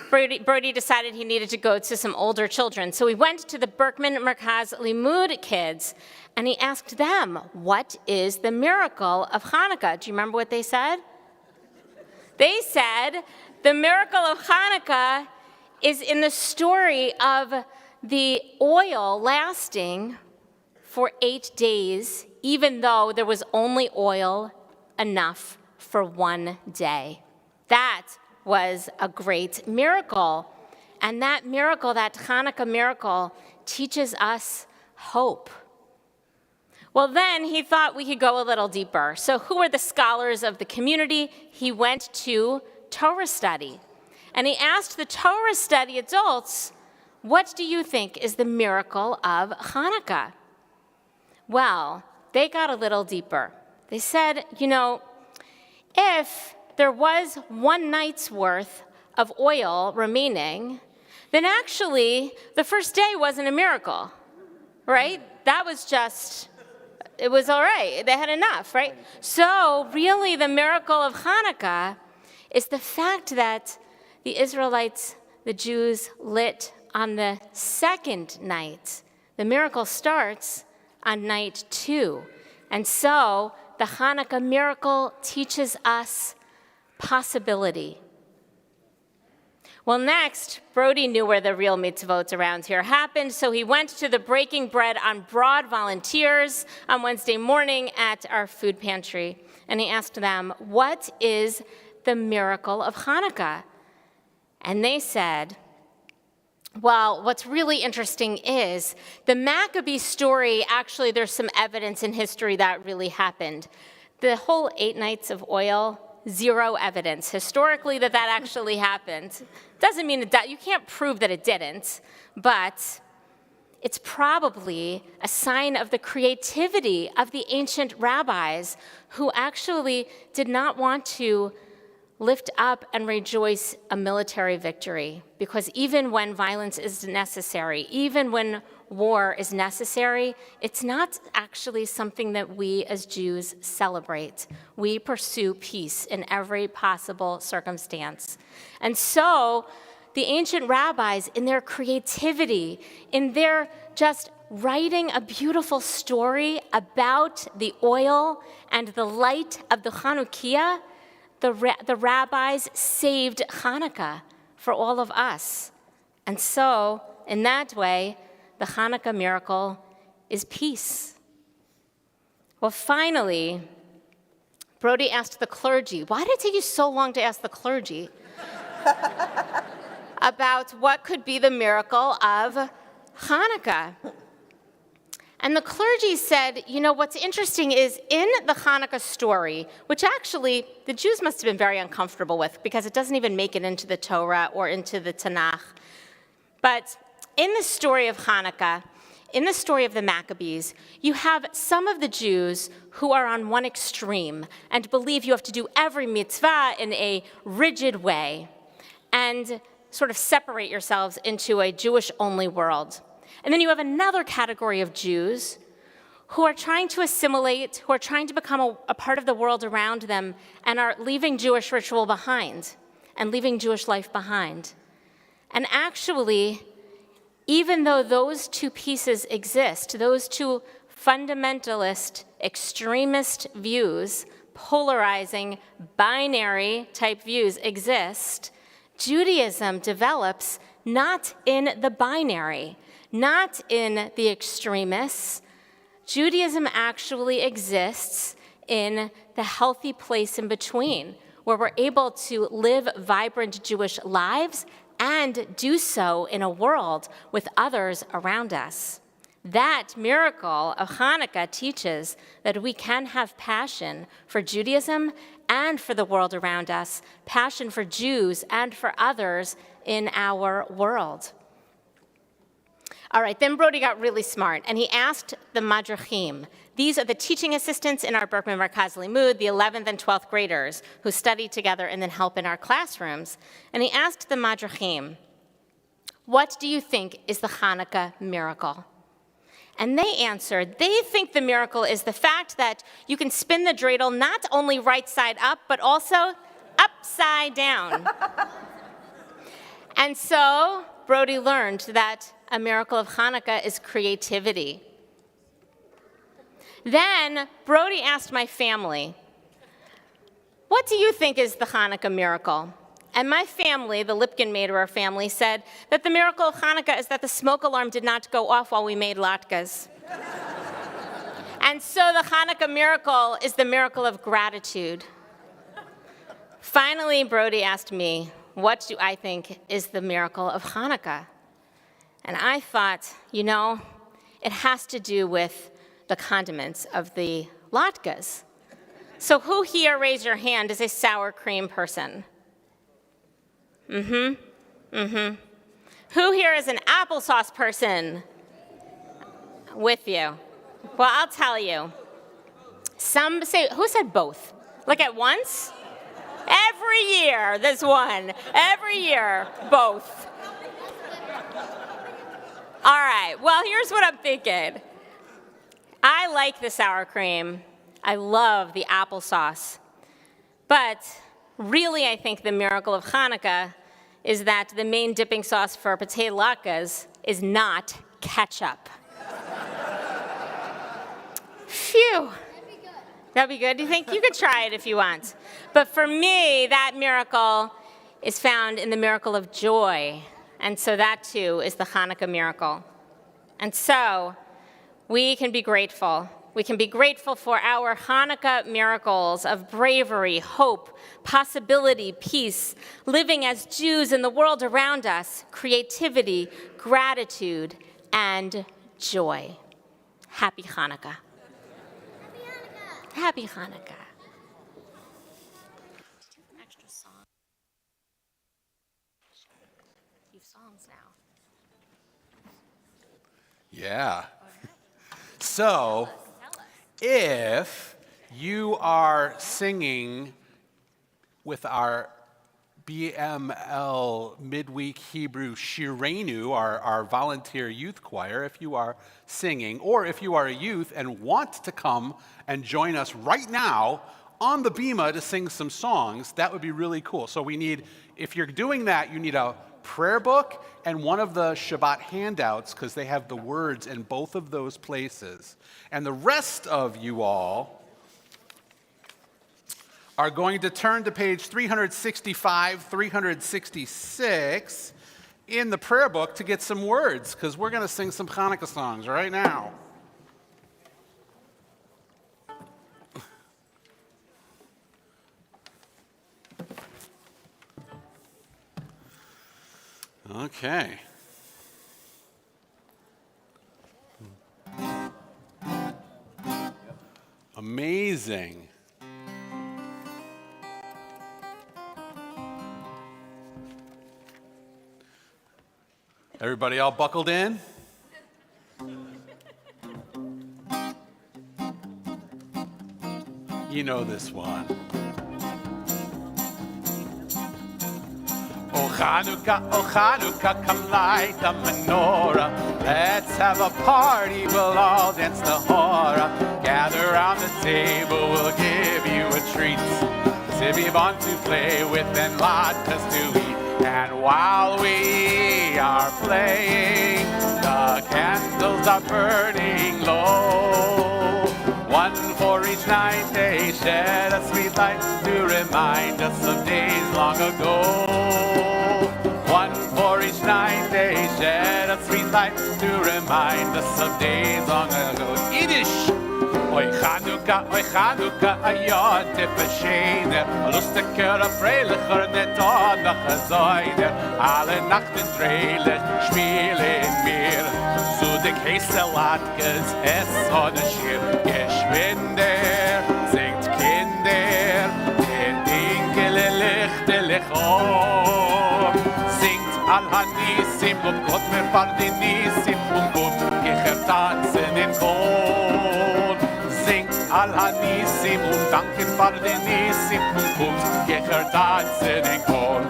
Brody decided he needed to go to some older children. So he went to the Berkman Merkaz Limud kids, and he asked them, what is the miracle of Hanukkah? Do you remember what they said? They said, the miracle of Hanukkah is in the story of the oil lasting for 8 days, even though there was only oil enough for 1 day. That was a great miracle. And that miracle, that Hanukkah miracle, teaches us hope. Well, then he thought we could go a little deeper. So who are the scholars of the community? He went to Torah study. And he asked the Torah study adults, what do you think is the miracle of Hanukkah? Well, they got a little deeper. They said, if there was 1 night's worth of oil remaining, then actually the first day wasn't a miracle, right? That was just, it was all right. They had enough, right? So really the miracle of Hanukkah is the fact that the Israelites, the Jews, lit on the second night. The miracle starts on night 2. And so the Hanukkah miracle teaches us possibility. Well, next, Brody knew where the real mitzvot around here happened, so he went to the Breaking Bread on Broad volunteers on Wednesday morning at our food pantry, and he asked them, what is the miracle of Hanukkah? And they said, well, what's really interesting is the Maccabee story, actually there's some evidence in history that really happened. The whole 8 nights of oil, 0 evidence historically that actually happened. Doesn't mean you can't prove that it didn't, but it's probably a sign of the creativity of the ancient rabbis who actually did not want to lift up and rejoice a military victory, because even when violence is necessary, even when war is necessary, it's not actually something that we as Jews celebrate. We pursue peace in every possible circumstance. And so the ancient rabbis, in their creativity, in their just writing a beautiful story about the oil and the light of the Chanukiah, the rabbis saved Hanukkah for all of us. And so, in that way, the Hanukkah miracle is peace. Well, finally, Brody asked the clergy, why did it take you so long to ask the clergy about what could be the miracle of Hanukkah? And the clergy said, what's interesting is in the Hanukkah story, which actually the Jews must have been very uncomfortable with because it doesn't even make it into the Torah or into the Tanakh. But in the story of Hanukkah, in the story of the Maccabees, you have some of the Jews who are on one extreme and believe you have to do every mitzvah in a rigid way and sort of separate yourselves into a Jewish-only world. And then you have another category of Jews who are trying to assimilate, who are trying to become a part of the world around them and are leaving Jewish ritual behind and leaving Jewish life behind. And actually, even though those two pieces exist, those two fundamentalist, extremist views, polarizing, binary type views exist, Judaism develops not in the binary, not in the extremists. Judaism actually exists in the healthy place in between, where we're able to live vibrant Jewish lives and do so in a world with others around us. That miracle of Hanukkah teaches that we can have passion for Judaism and for the world around us, passion for Jews and for others in our world. All right, then Brody got really smart, and he asked the madrachim. These are the teaching assistants in our Berkman Markaz Limud, the 11th and 12th graders who study together and then help in our classrooms. And he asked the madrachim, what do you think is the Hanukkah miracle? And they answered, they think the miracle is the fact that you can spin the dreidel not only right side up, but also upside down. And so Brody learned that a miracle of Hanukkah is creativity. Then Brody asked my family, what do you think is the Hanukkah miracle? And my family, the Lipkin-Maderer family, said that the miracle of Hanukkah is that the smoke alarm did not go off while we made latkes. And so the Hanukkah miracle is the miracle of gratitude. Finally, Brody asked me, what do I think is the miracle of Hanukkah? And I thought, it has to do with the condiments of the latkes. So who here, raise your hand, is a sour cream person? Who here is an applesauce person? With you. Well, I'll tell you. Some say, who said both? Like at once? Every year, there's one. Every year, both. All right, well, here's what I'm thinking. I like the sour cream. I love the applesauce. But really, I think the miracle of Hanukkah is that the main dipping sauce for potato latkes is not ketchup. Phew. That'd be good. Do you think you could try it if you want? But for me, that miracle is found in the miracle of joy. And so that too is the Hanukkah miracle. And so we can be grateful. We can be grateful for our Hanukkah miracles of bravery, hope, possibility, peace, living as Jews in the world around us, creativity, gratitude, and joy. Happy Hanukkah. Happy Hanukkah. An extra song. A few songs now. Yeah. So, if you are singing with our BML Midweek Hebrew Shirenu, our volunteer youth choir, if you are singing, or if you are a youth and want to come and join us right now on the Bima to sing some songs, that would be really cool. So we need, if you're doing that, you need a prayer book and one of the Shabbat handouts, because they have the words in both of those places. And the rest of you all are going to turn to page 365, 366 in the prayer book to get some words, because we're going to sing some Hanukkah songs right now. Okay. Amazing. Everybody all buckled in? You know this one. Oh Chanukah, come light the menorah. Let's have a party, we'll all dance the hora. Gather around the table, we'll give you a treat. Zibi want to play with and latkes to eat. And while we are playing, the candles are burning low. One for each night they shed a sweet light to remind us of days long ago. One for each night they shed a sweet light to remind us of days long ago. Yiddish! Oy Chanukah, ayot tefashene. Lustiger, a freilicher, net on the chazoide. Alle Nachten dreilich, spielen mir. Zu de Keselatkes, es on a shir. Geschwinder, singt Kinder, den Ingele lichtelich om. Singt al Hanissim, und Gott mir fahrt die Nissim. und gut gehört tanzen in Kol. Singt al Hanissim und danken für den Nissim und gut gehört tanzen in Kol.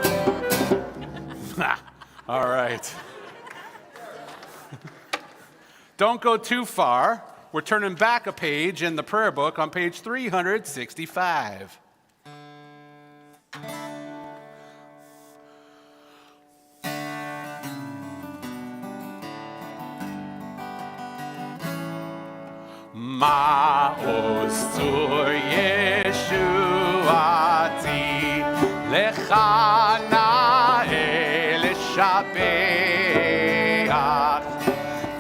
All right. Don't go too far. We're turning back a page in the prayer book on page 365. Ma'os zur Yeshuati lecha na'el shabeach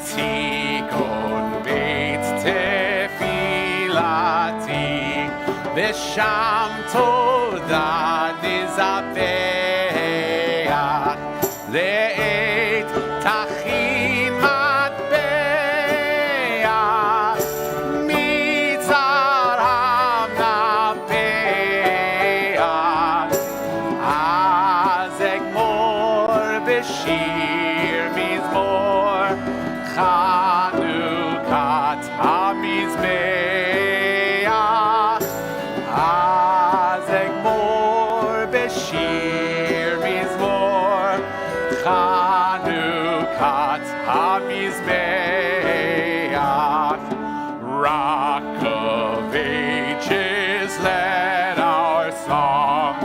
tikon beit tefilati v'sham toda nizabeach le'et tachin matbeach mitzar hamnabeach azek mor b'shir mizmor chanukat hamizbeach azek mor b'shir mizmor chanukat hamizbeach. Rock of ages, let our song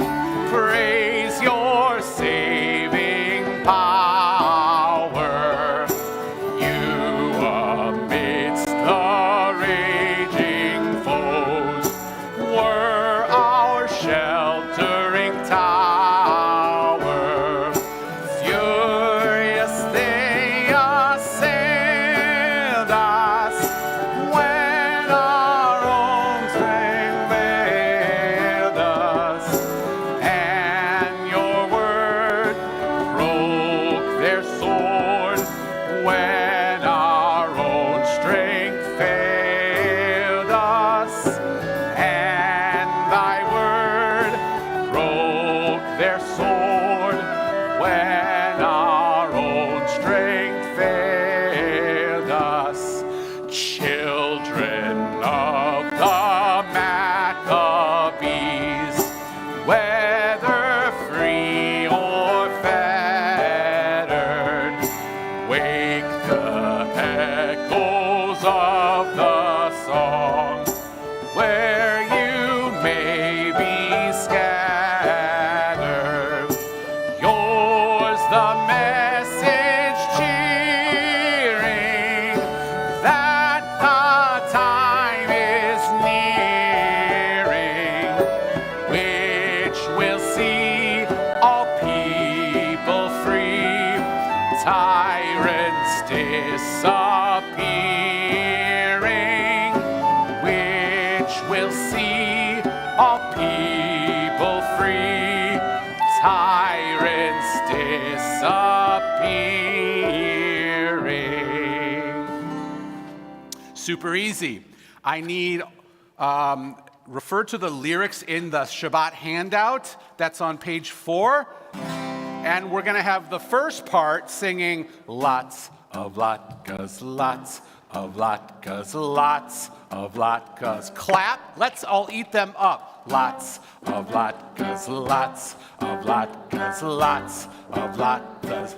praise your saving power. You amidst the raging foes were our sheltering tower. Furious they assailed us when our own strength failed us, and your word broke their sword when our own strength failed us, and thy word broke their sword when our own strength failed us. Children of the Maccabees, whether free or fettered, wake the echoes of the song where you may be scattered. Yours the message cheering that the time is nearing, which will see all people free, tyrants disappearing, which will see all people free, tyrants disappearing. Super easy. I need, refer to the lyrics in the Shabbat handout. That's on page 4. And we're going to have the first part singing lots of latkes, lots of latkes, lots of latkes. Clap. Let's all eat them up. Lots of latkes, lots of latkes, lots of latkes.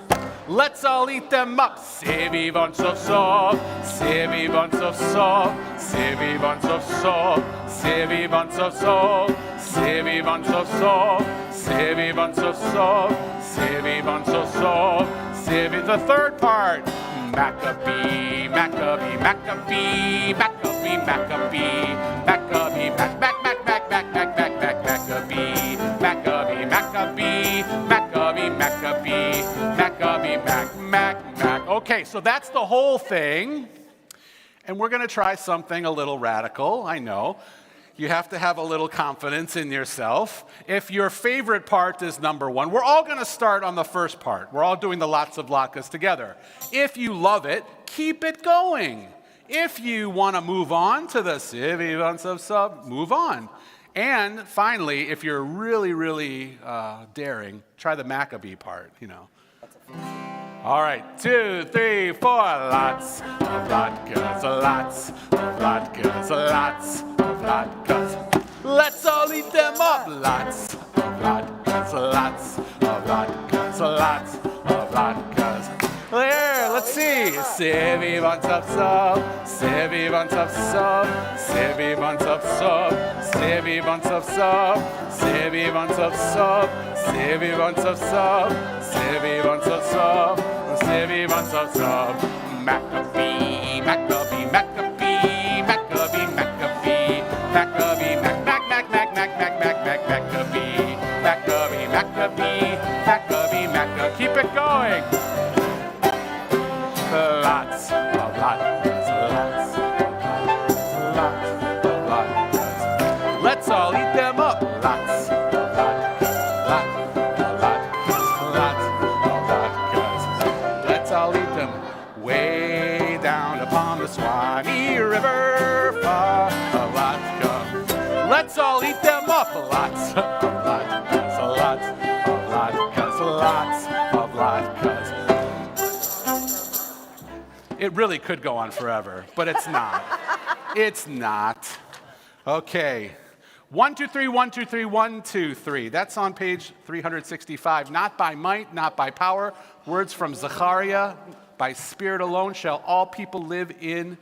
Let's all eat them up. Sevivon sof sof, sevivon sof sof, sevivon sof sof, sevivon sof sof, sevivon sof sof, sevivon sof sof, sevivon sof sof, sevi. The third part. Maccabee, Maccabee, Maccabee, Maccabee, Maccabee, Maccabee, Mac, Mac, Mac, Mac, Mac, Mac, Mac, Mac, Maccabee, Maccabee, Maccabee, Maccabee, Maccabee, Maccabee, Mac, Mac, Mac. Okay, so that's the whole thing. And we're going to try something a little radical, I know. You have to have a little confidence in yourself. If your favorite part is number 1, we're all going to start on the first part. We're all doing the lots of latkes together. If you love it, keep it going. If you want to move on to the Sivivon sub, move on. And finally, if you're really, really daring, try the Maccabee part, you know. All right, 2, 3, 4. Lots of latkes, lots of latkes, lots of latkes. Let's all eat them up. Lots of latkes, lots of latkes, lots of latkes. There, let's see. Sevi wants up sub, Sevi wants up sub, Sevi wants up sub, Sevi wants up sub, Sevi wants up sub, Sevi wants up sub, Sevi wants up sub, Sevi wants up sub. Maccabee, Maccabee, Maccabee, Maccabee, Maccabee, Maccabee, Mac, Mac, Mac, Mac, Mac, Mac, Mac, Mac, Maccabee, Maccabee, Maccabee, Maccabee, Maccabee. Keep it going. Lots of latkes, lots of latkes. Let's all eat them up. Lots of latkes, lots of latkes, lots of latkes. Let's all eat them way down upon the Swanee River. Latka. Let's all eat them up. Lots of latkes, lots of latkes, lots of latkes. It really could go on forever, but it's not. It's not. Okay. 1, 2, 3, 1, 2, 3, 1, 2, 3. That's on page 365. Not by might, not by power. Words from Zechariah. By spirit alone shall all people live in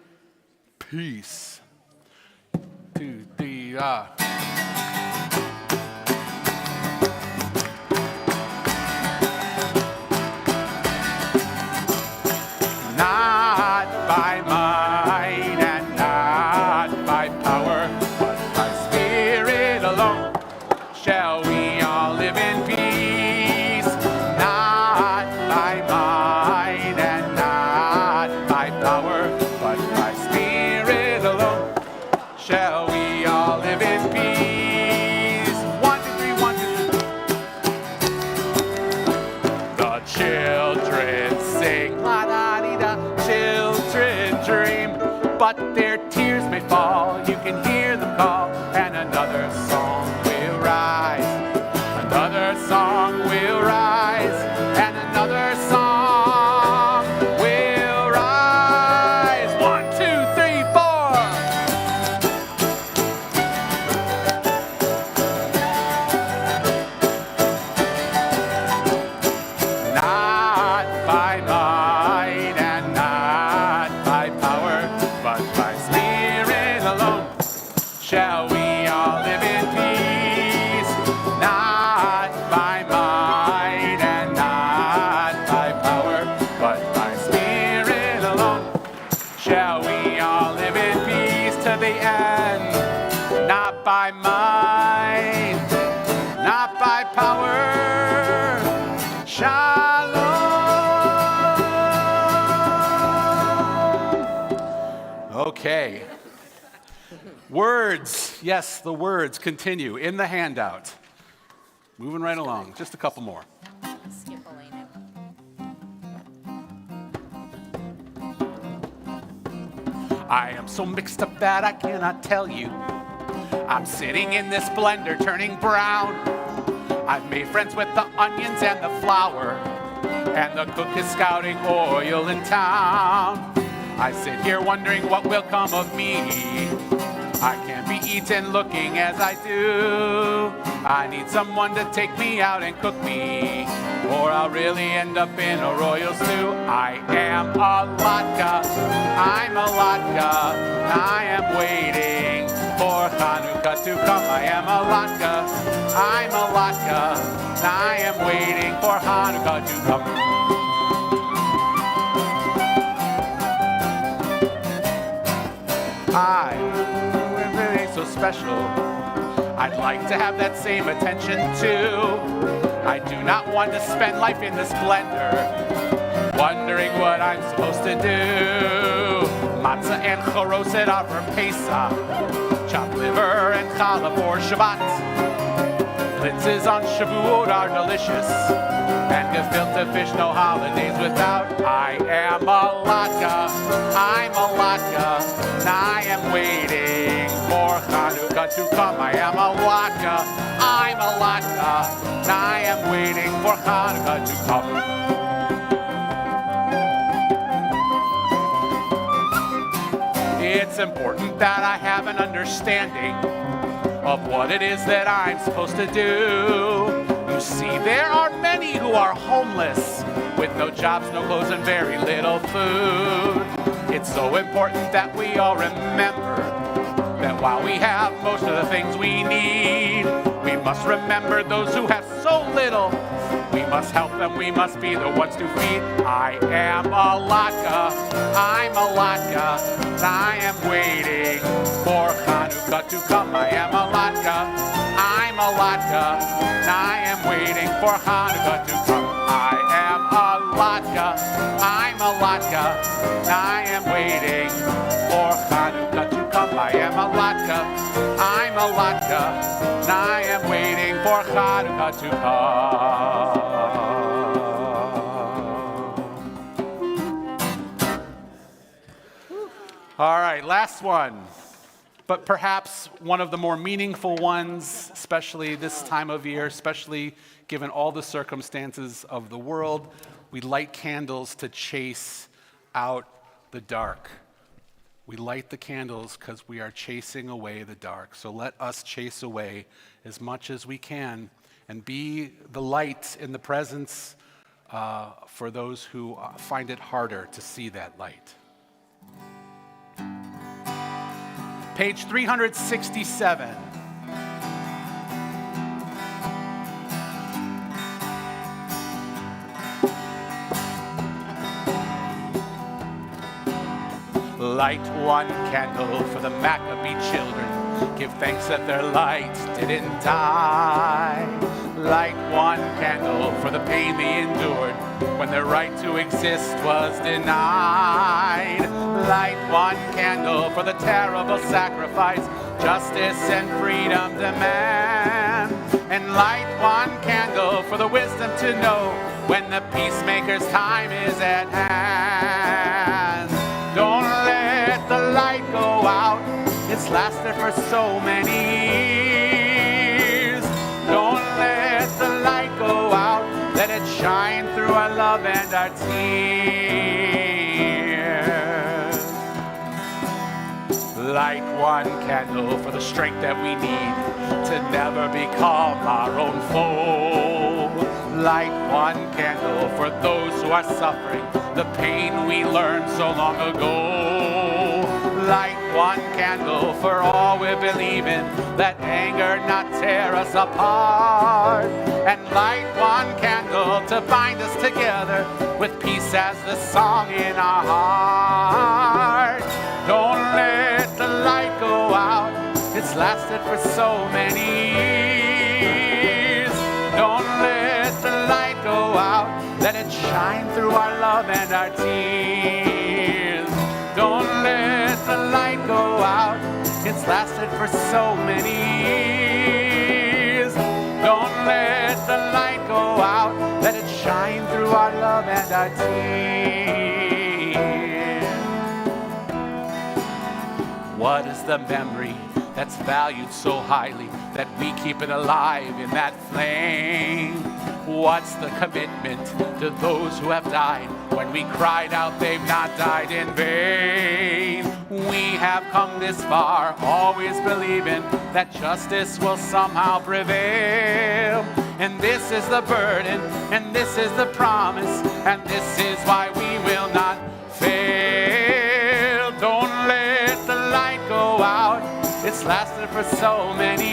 peace. 2, 3, Not by might and not by power, but by spirit alone shall we all live in peace. Not by might and not by power, but by spirit alone shall we all live in peace. 1, 2, 3, 1, 2, 3. The children sing, la da dee da. Children dream, but their tears may fall. You can hear them call, and another song will rise. Another song will rise, and another song will rise. 1, 2, 3, 4. Not by might and not by power, but by spirit alone shall we all live in peace. Not by might and not by power, but by spirit alone shall we all live in peace to the end. Not by might, not by power. Shalom. Okay. Words. Yes, the words continue in the handout. Moving right along. Just a couple more. I am so mixed up that I cannot tell you. I'm sitting in this blender turning brown. I've made friends with the onions and the flour, and the cook is scouting oil in town. I sit here wondering what will come of me. I can't be eaten looking as I do. I need someone to take me out and cook me, or I'll really end up in a royal stew. I am a latke, I'm a latke, I am waiting for Hanukkah to come. I am a latke, I'm a latke, I am waiting for Hanukkah to come. I am really so special. I'd like to have that same attention too. I do not want to spend life in this blender, wondering what I'm supposed to do. Matzah and charoset are for Pesach, chopped liver and challah for Shabbat. Blitzes on Shavuot are delicious, and gefilte fish no holidays without. I am a latke, I'm a latke, and I am waiting for Hanukkah to come. I am a latke, I'm a latke, and I am waiting for Hanukkah to come. It's important that I have an understanding of what it is that I'm supposed to do. You see, there are many who are homeless with no jobs, no clothes, and very little food. It's so important that we all remember that while we have most of the things we need, we must remember those who have so little. We must help them, we must be the ones to feed. I am a latke, I'm a latke, I am waiting for Hanukkah to come. I am a latke, I'm a latke, I am waiting for Hanukkah to come. I am a latke, I'm a latke, I am waiting for Hanukkah to come. I am a latke, I'm a latke, I am waiting for Hanukkah to come. All right, last one, but perhaps one of the more meaningful ones, especially this time of year, especially given all the circumstances of the world. We light candles to chase out the dark. We light the candles because we are chasing away the dark. So let us chase away as much as we can and be the light in the presence for those who find it harder to see that light. Page 367. Light one candle for the Maccabee children. Give thanks that their light didn't die. Light one candle for the pain they endured when their right to exist was denied. Light one candle for the terrible sacrifice justice and freedom demand. And light one candle for the wisdom to know when the peacemaker's time is at hand. Don't let the light go out. It's lasted for so many years. Don't let the light go out. Let it shine through our love and our tears. Light one candle for the strength that we need to never become our own foe. Light one candle for those who are suffering the pain we learned so long ago. Light one candle for all we believe in, let anger not tear us apart. And light one candle to bind us together with peace as the song in our heart. Don't let the light go out, it's lasted for so many years. Don't let the light go out, let it shine through our love and our tears. Don't let the light go out, it's lasted for so many years. Don't let the light go out, let it shine through our love and our tears. What is the memory that's valued so highly that we keep it alive in that flame? What's the commitment to those who have died when we cried out they've not died in vain? We have come this far, always believing that justice will somehow prevail. And this is the burden, and this is the promise, and this is why we will not fail. Don't let the light go out, it's lasted for so many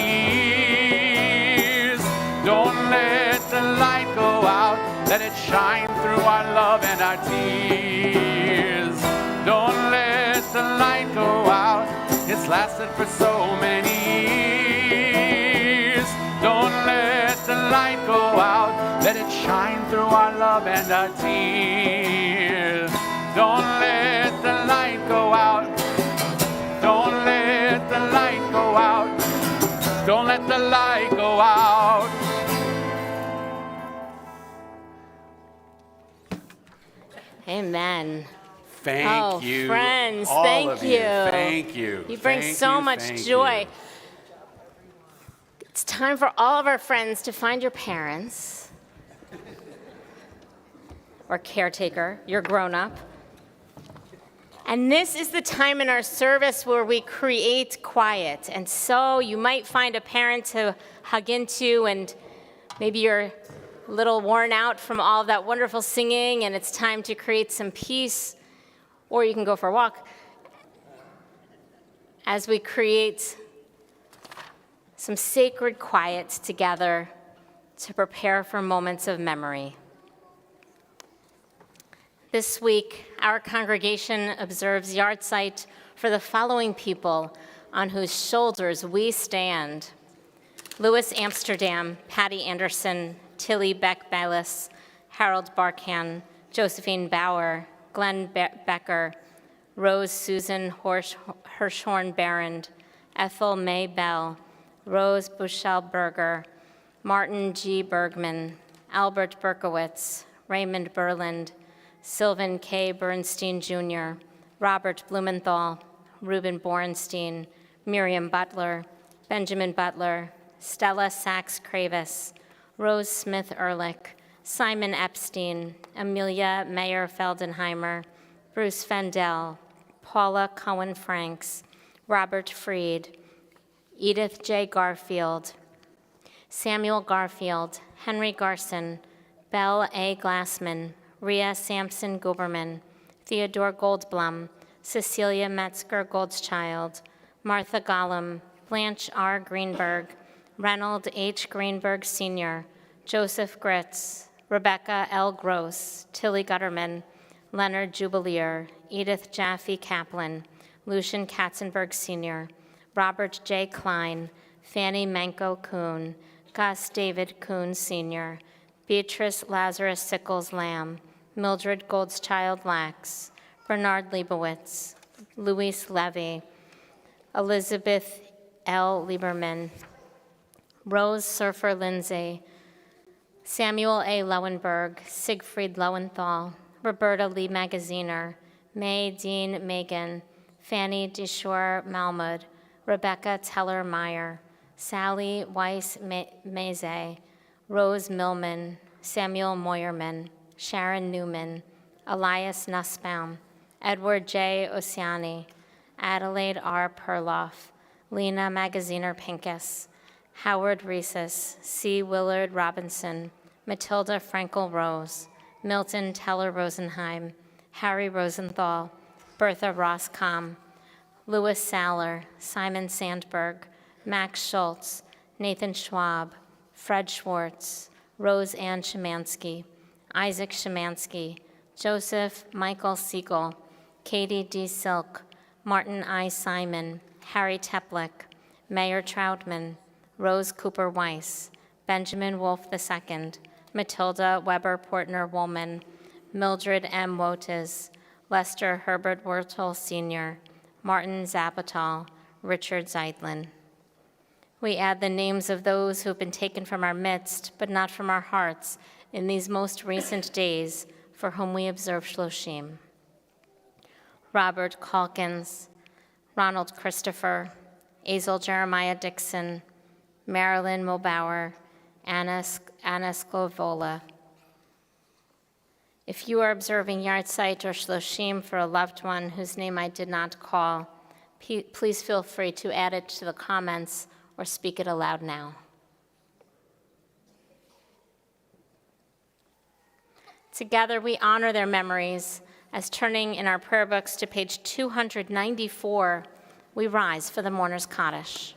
years. Don't let the light go out, let it shine through our love and our tears. Don't let the light go out, it's lasted for so many years. Don't let the light go out, let it shine through our love and our tears. Don't let the light go out, don't let the light go out, don't let the light go out. Amen. Thank you. Friends, all thank of you. Thank you. You bring Thank so you, much thank joy. you. It's time for all of our friends to find your parents or caretaker, your grown-up, And this is the time in our service where we create quiet. And so you might find a parent to hug into, and maybe you're a little worn out from all of that wonderful singing and it's time to create some peace, or you can go for a walk as we create some sacred quiet together to prepare for moments of memory. This week, our congregation observes yahrzeit for the following people on whose shoulders we stand: Louis Amsterdam, Patty Anderson, Tilly Beck-Bayless, Harold Barkan, Josephine Bauer, Glenn Becker, Rose Susan Hirschhorn-Barrand, Ethel May Bell, Rose Bushell-Berger, Martin G. Bergman, Albert Berkowitz, Raymond Berland, Sylvan K. Bernstein Jr., Robert Blumenthal, Reuben Borenstein, Miriam Butler, Benjamin Butler, Stella Sachs-Kravis, Rose Smith-Ehrlich, Simon Epstein, Amelia Mayer-Feldenheimer, Bruce Fendel, Paula Cohen-Franks, Robert Freed, Edith J. Garfield, Samuel Garfield, Henry Garson, Belle A. Glassman, Rhea Sampson Guberman, Theodore Goldblum, Cecilia Metzger-Goldschild, Martha Gollum, Blanche R. Greenberg, Reynold H. Greenberg Sr., Joseph Gritz, Rebecca L. Gross, Tilly Gutterman, Leonard Jubileer, Edith Jaffe Kaplan, Lucian Katzenberg Sr., Robert J. Klein, Fanny Manko Kuhn, Gus David Kuhn Sr., Beatrice Lazarus Sickles Lamb, Mildred Goldschild Lax, Bernard Leibowitz, Luis Levy, Elizabeth L. Lieberman, Rose Surfer Lindsay, Samuel A. Lowenberg, Siegfried Lowenthal, Roberta Lee Magaziner, May Dean Megan, Fanny Deshore Malmud, Rebecca Teller Meyer, Sally Weiss Meze, Rose Millman, Samuel Moyerman, Sharon Newman, Elias Nussbaum, Edward J. Oceani, Adelaide R. Perloff, Lena Magaziner Pincus, Howard Rhesus, C. Willard Robinson, Matilda Frankel Rose, Milton Teller Rosenheim, Harry Rosenthal, Bertha Roscom, Louis Saller, Simon Sandberg, Max Schultz, Nathan Schwab, Fred Schwartz, Rose Ann Szymanski, Isaac Szymanski, Joseph Michael Siegel, Katie D. Silk, Martin I. Simon, Harry Teplick, Mayor Troutman, Rose Cooper Weiss, Benjamin Wolfe II, Matilda Weber Portner Woolman, Mildred M. Wotes, Lester Herbert Wurtel Sr., Martin Zapatal, Richard Zeidlin. We add the names of those who have been taken from our midst, but not from our hearts, in these most recent days, for whom we observe Shloshim. Robert Calkins, Ronald Christopher, Azel Jeremiah Dixon, Marilyn Mulbauer, Anna Sklovola. If you are observing yahrzeit or Shloshim for a loved one whose name I did not call, please feel free to add it to the comments or speak it aloud now. Together we honor their memories as, turning in our prayer books to page 294, we rise for the mourner's Kaddish.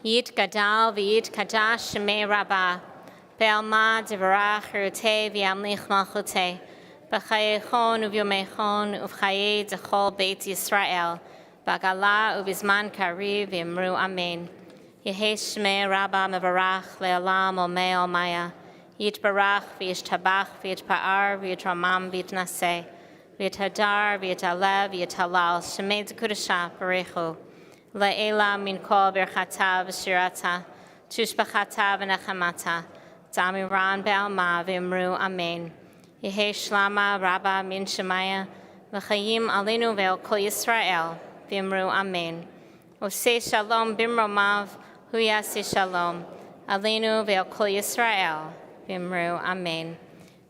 Yit gadal v'yit kadash shemei rabbah, be'alma divarach cherutei v'yamlich malchutei, b'chayechon u'v'yomechon u'v'chayei d'chol beit Yisrael, b'gala u'bizman kariv v'yimru amen. Yehei shemei rabbah mevarach le'olam olmei olmaya, yitbarach v'yishtabach v'yitpa'ar v'yitramam v'yitnaseh, v'yithadar v'yitalev v'yitalal shemei d'kudashah barechu. La'ela min kol birchata v'shirata, tushbachata v'nechamata, damiran be'alma v'imru amen. Yehei shlama rabba min shemaya, v'chayim alenu ve'el kol Yisrael, v'imru amen. Osei shalom bimromav, hu yaseh shalom, alenu ve'el kol Yisrael, v'imru amen.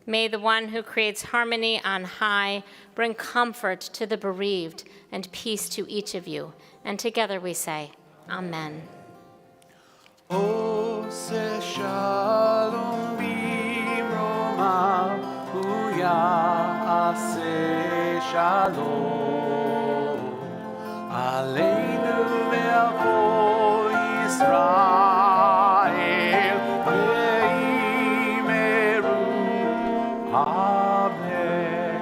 May the one who creates harmony on high bring comfort to the bereaved and peace to each of you. And together we say, Amen. Ose shalom bimromav, hu ya'aseh shalom aleinu ve'al Yisrael ve'imeru. Amen.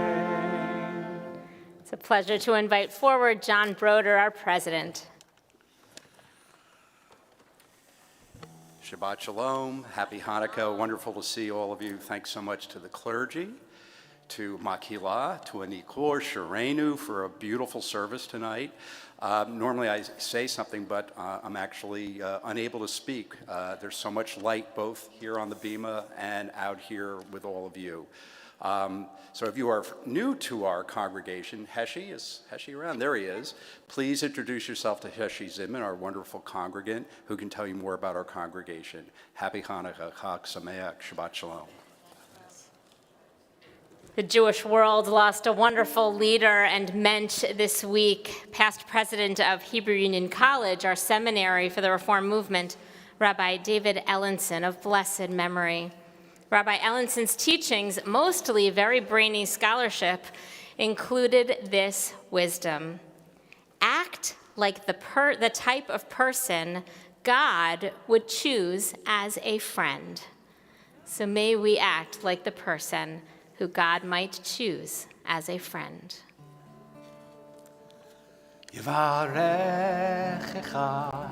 It's a pleasure to invite forward John Broder, our president. Shabbat Shalom, Happy Hanukkah, wonderful to see all of you. Thanks so much to the clergy, to Makila, to Anikor, Shirenu for a beautiful service tonight. Normally I say something, but I'm actually unable to speak. There's so much light both here on the Bima and out here with all of you. So if you are new to our congregation, Heshi, is Heshi around? There he is. Please introduce yourself to Heshi Zimman, our wonderful congregant, who can tell you more about our congregation. Happy Hanukkah, Chag Sameach, Shabbat Shalom. The Jewish world lost a wonderful leader and mensch this week, past president of Hebrew Union College, our seminary for the Reform movement, Rabbi David Ellenson of blessed memory. Rabbi Ellenson's teachings, mostly very brainy scholarship, included this wisdom. Act like the type of person God would choose as a friend. So may we act like the person who God might choose as a friend. Yivarechecha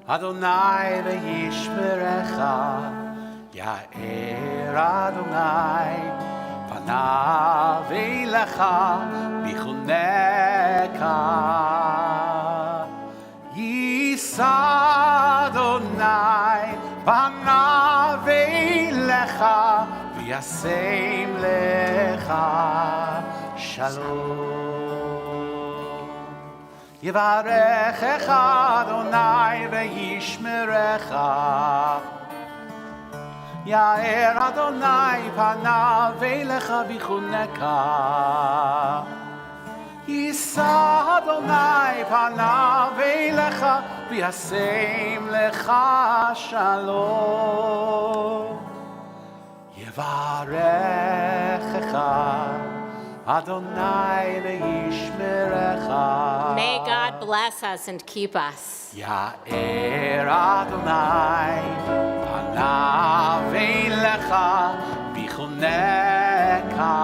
Adonai ve'yishmerecha Ya'er Adonai panav elecha bichuneka Yisa Adonai panav elecha v'yasem lecha shalom Yivarechecha Adonai ve'yishmerecha Ya'er Adonai panav elecha v'chuneka Yisa Adonai panav elecha v'yasem lecha shalom Yivarechecha Adonai ve'yishmerecha May God bless us and keep us. Ya'er Adonai panav elecha v'chuneka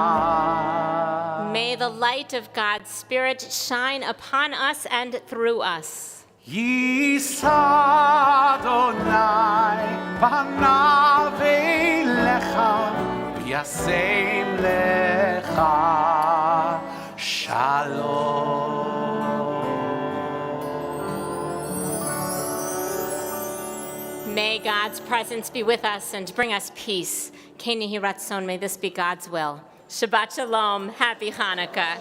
May the light of God's Spirit shine upon us and through us. Yisa Adonai panav elecha v'yasem lecha shalom May God's presence be with us and bring us peace. Keni Hiratzon, may this be God's will. Shabbat Shalom, Happy Hanukkah.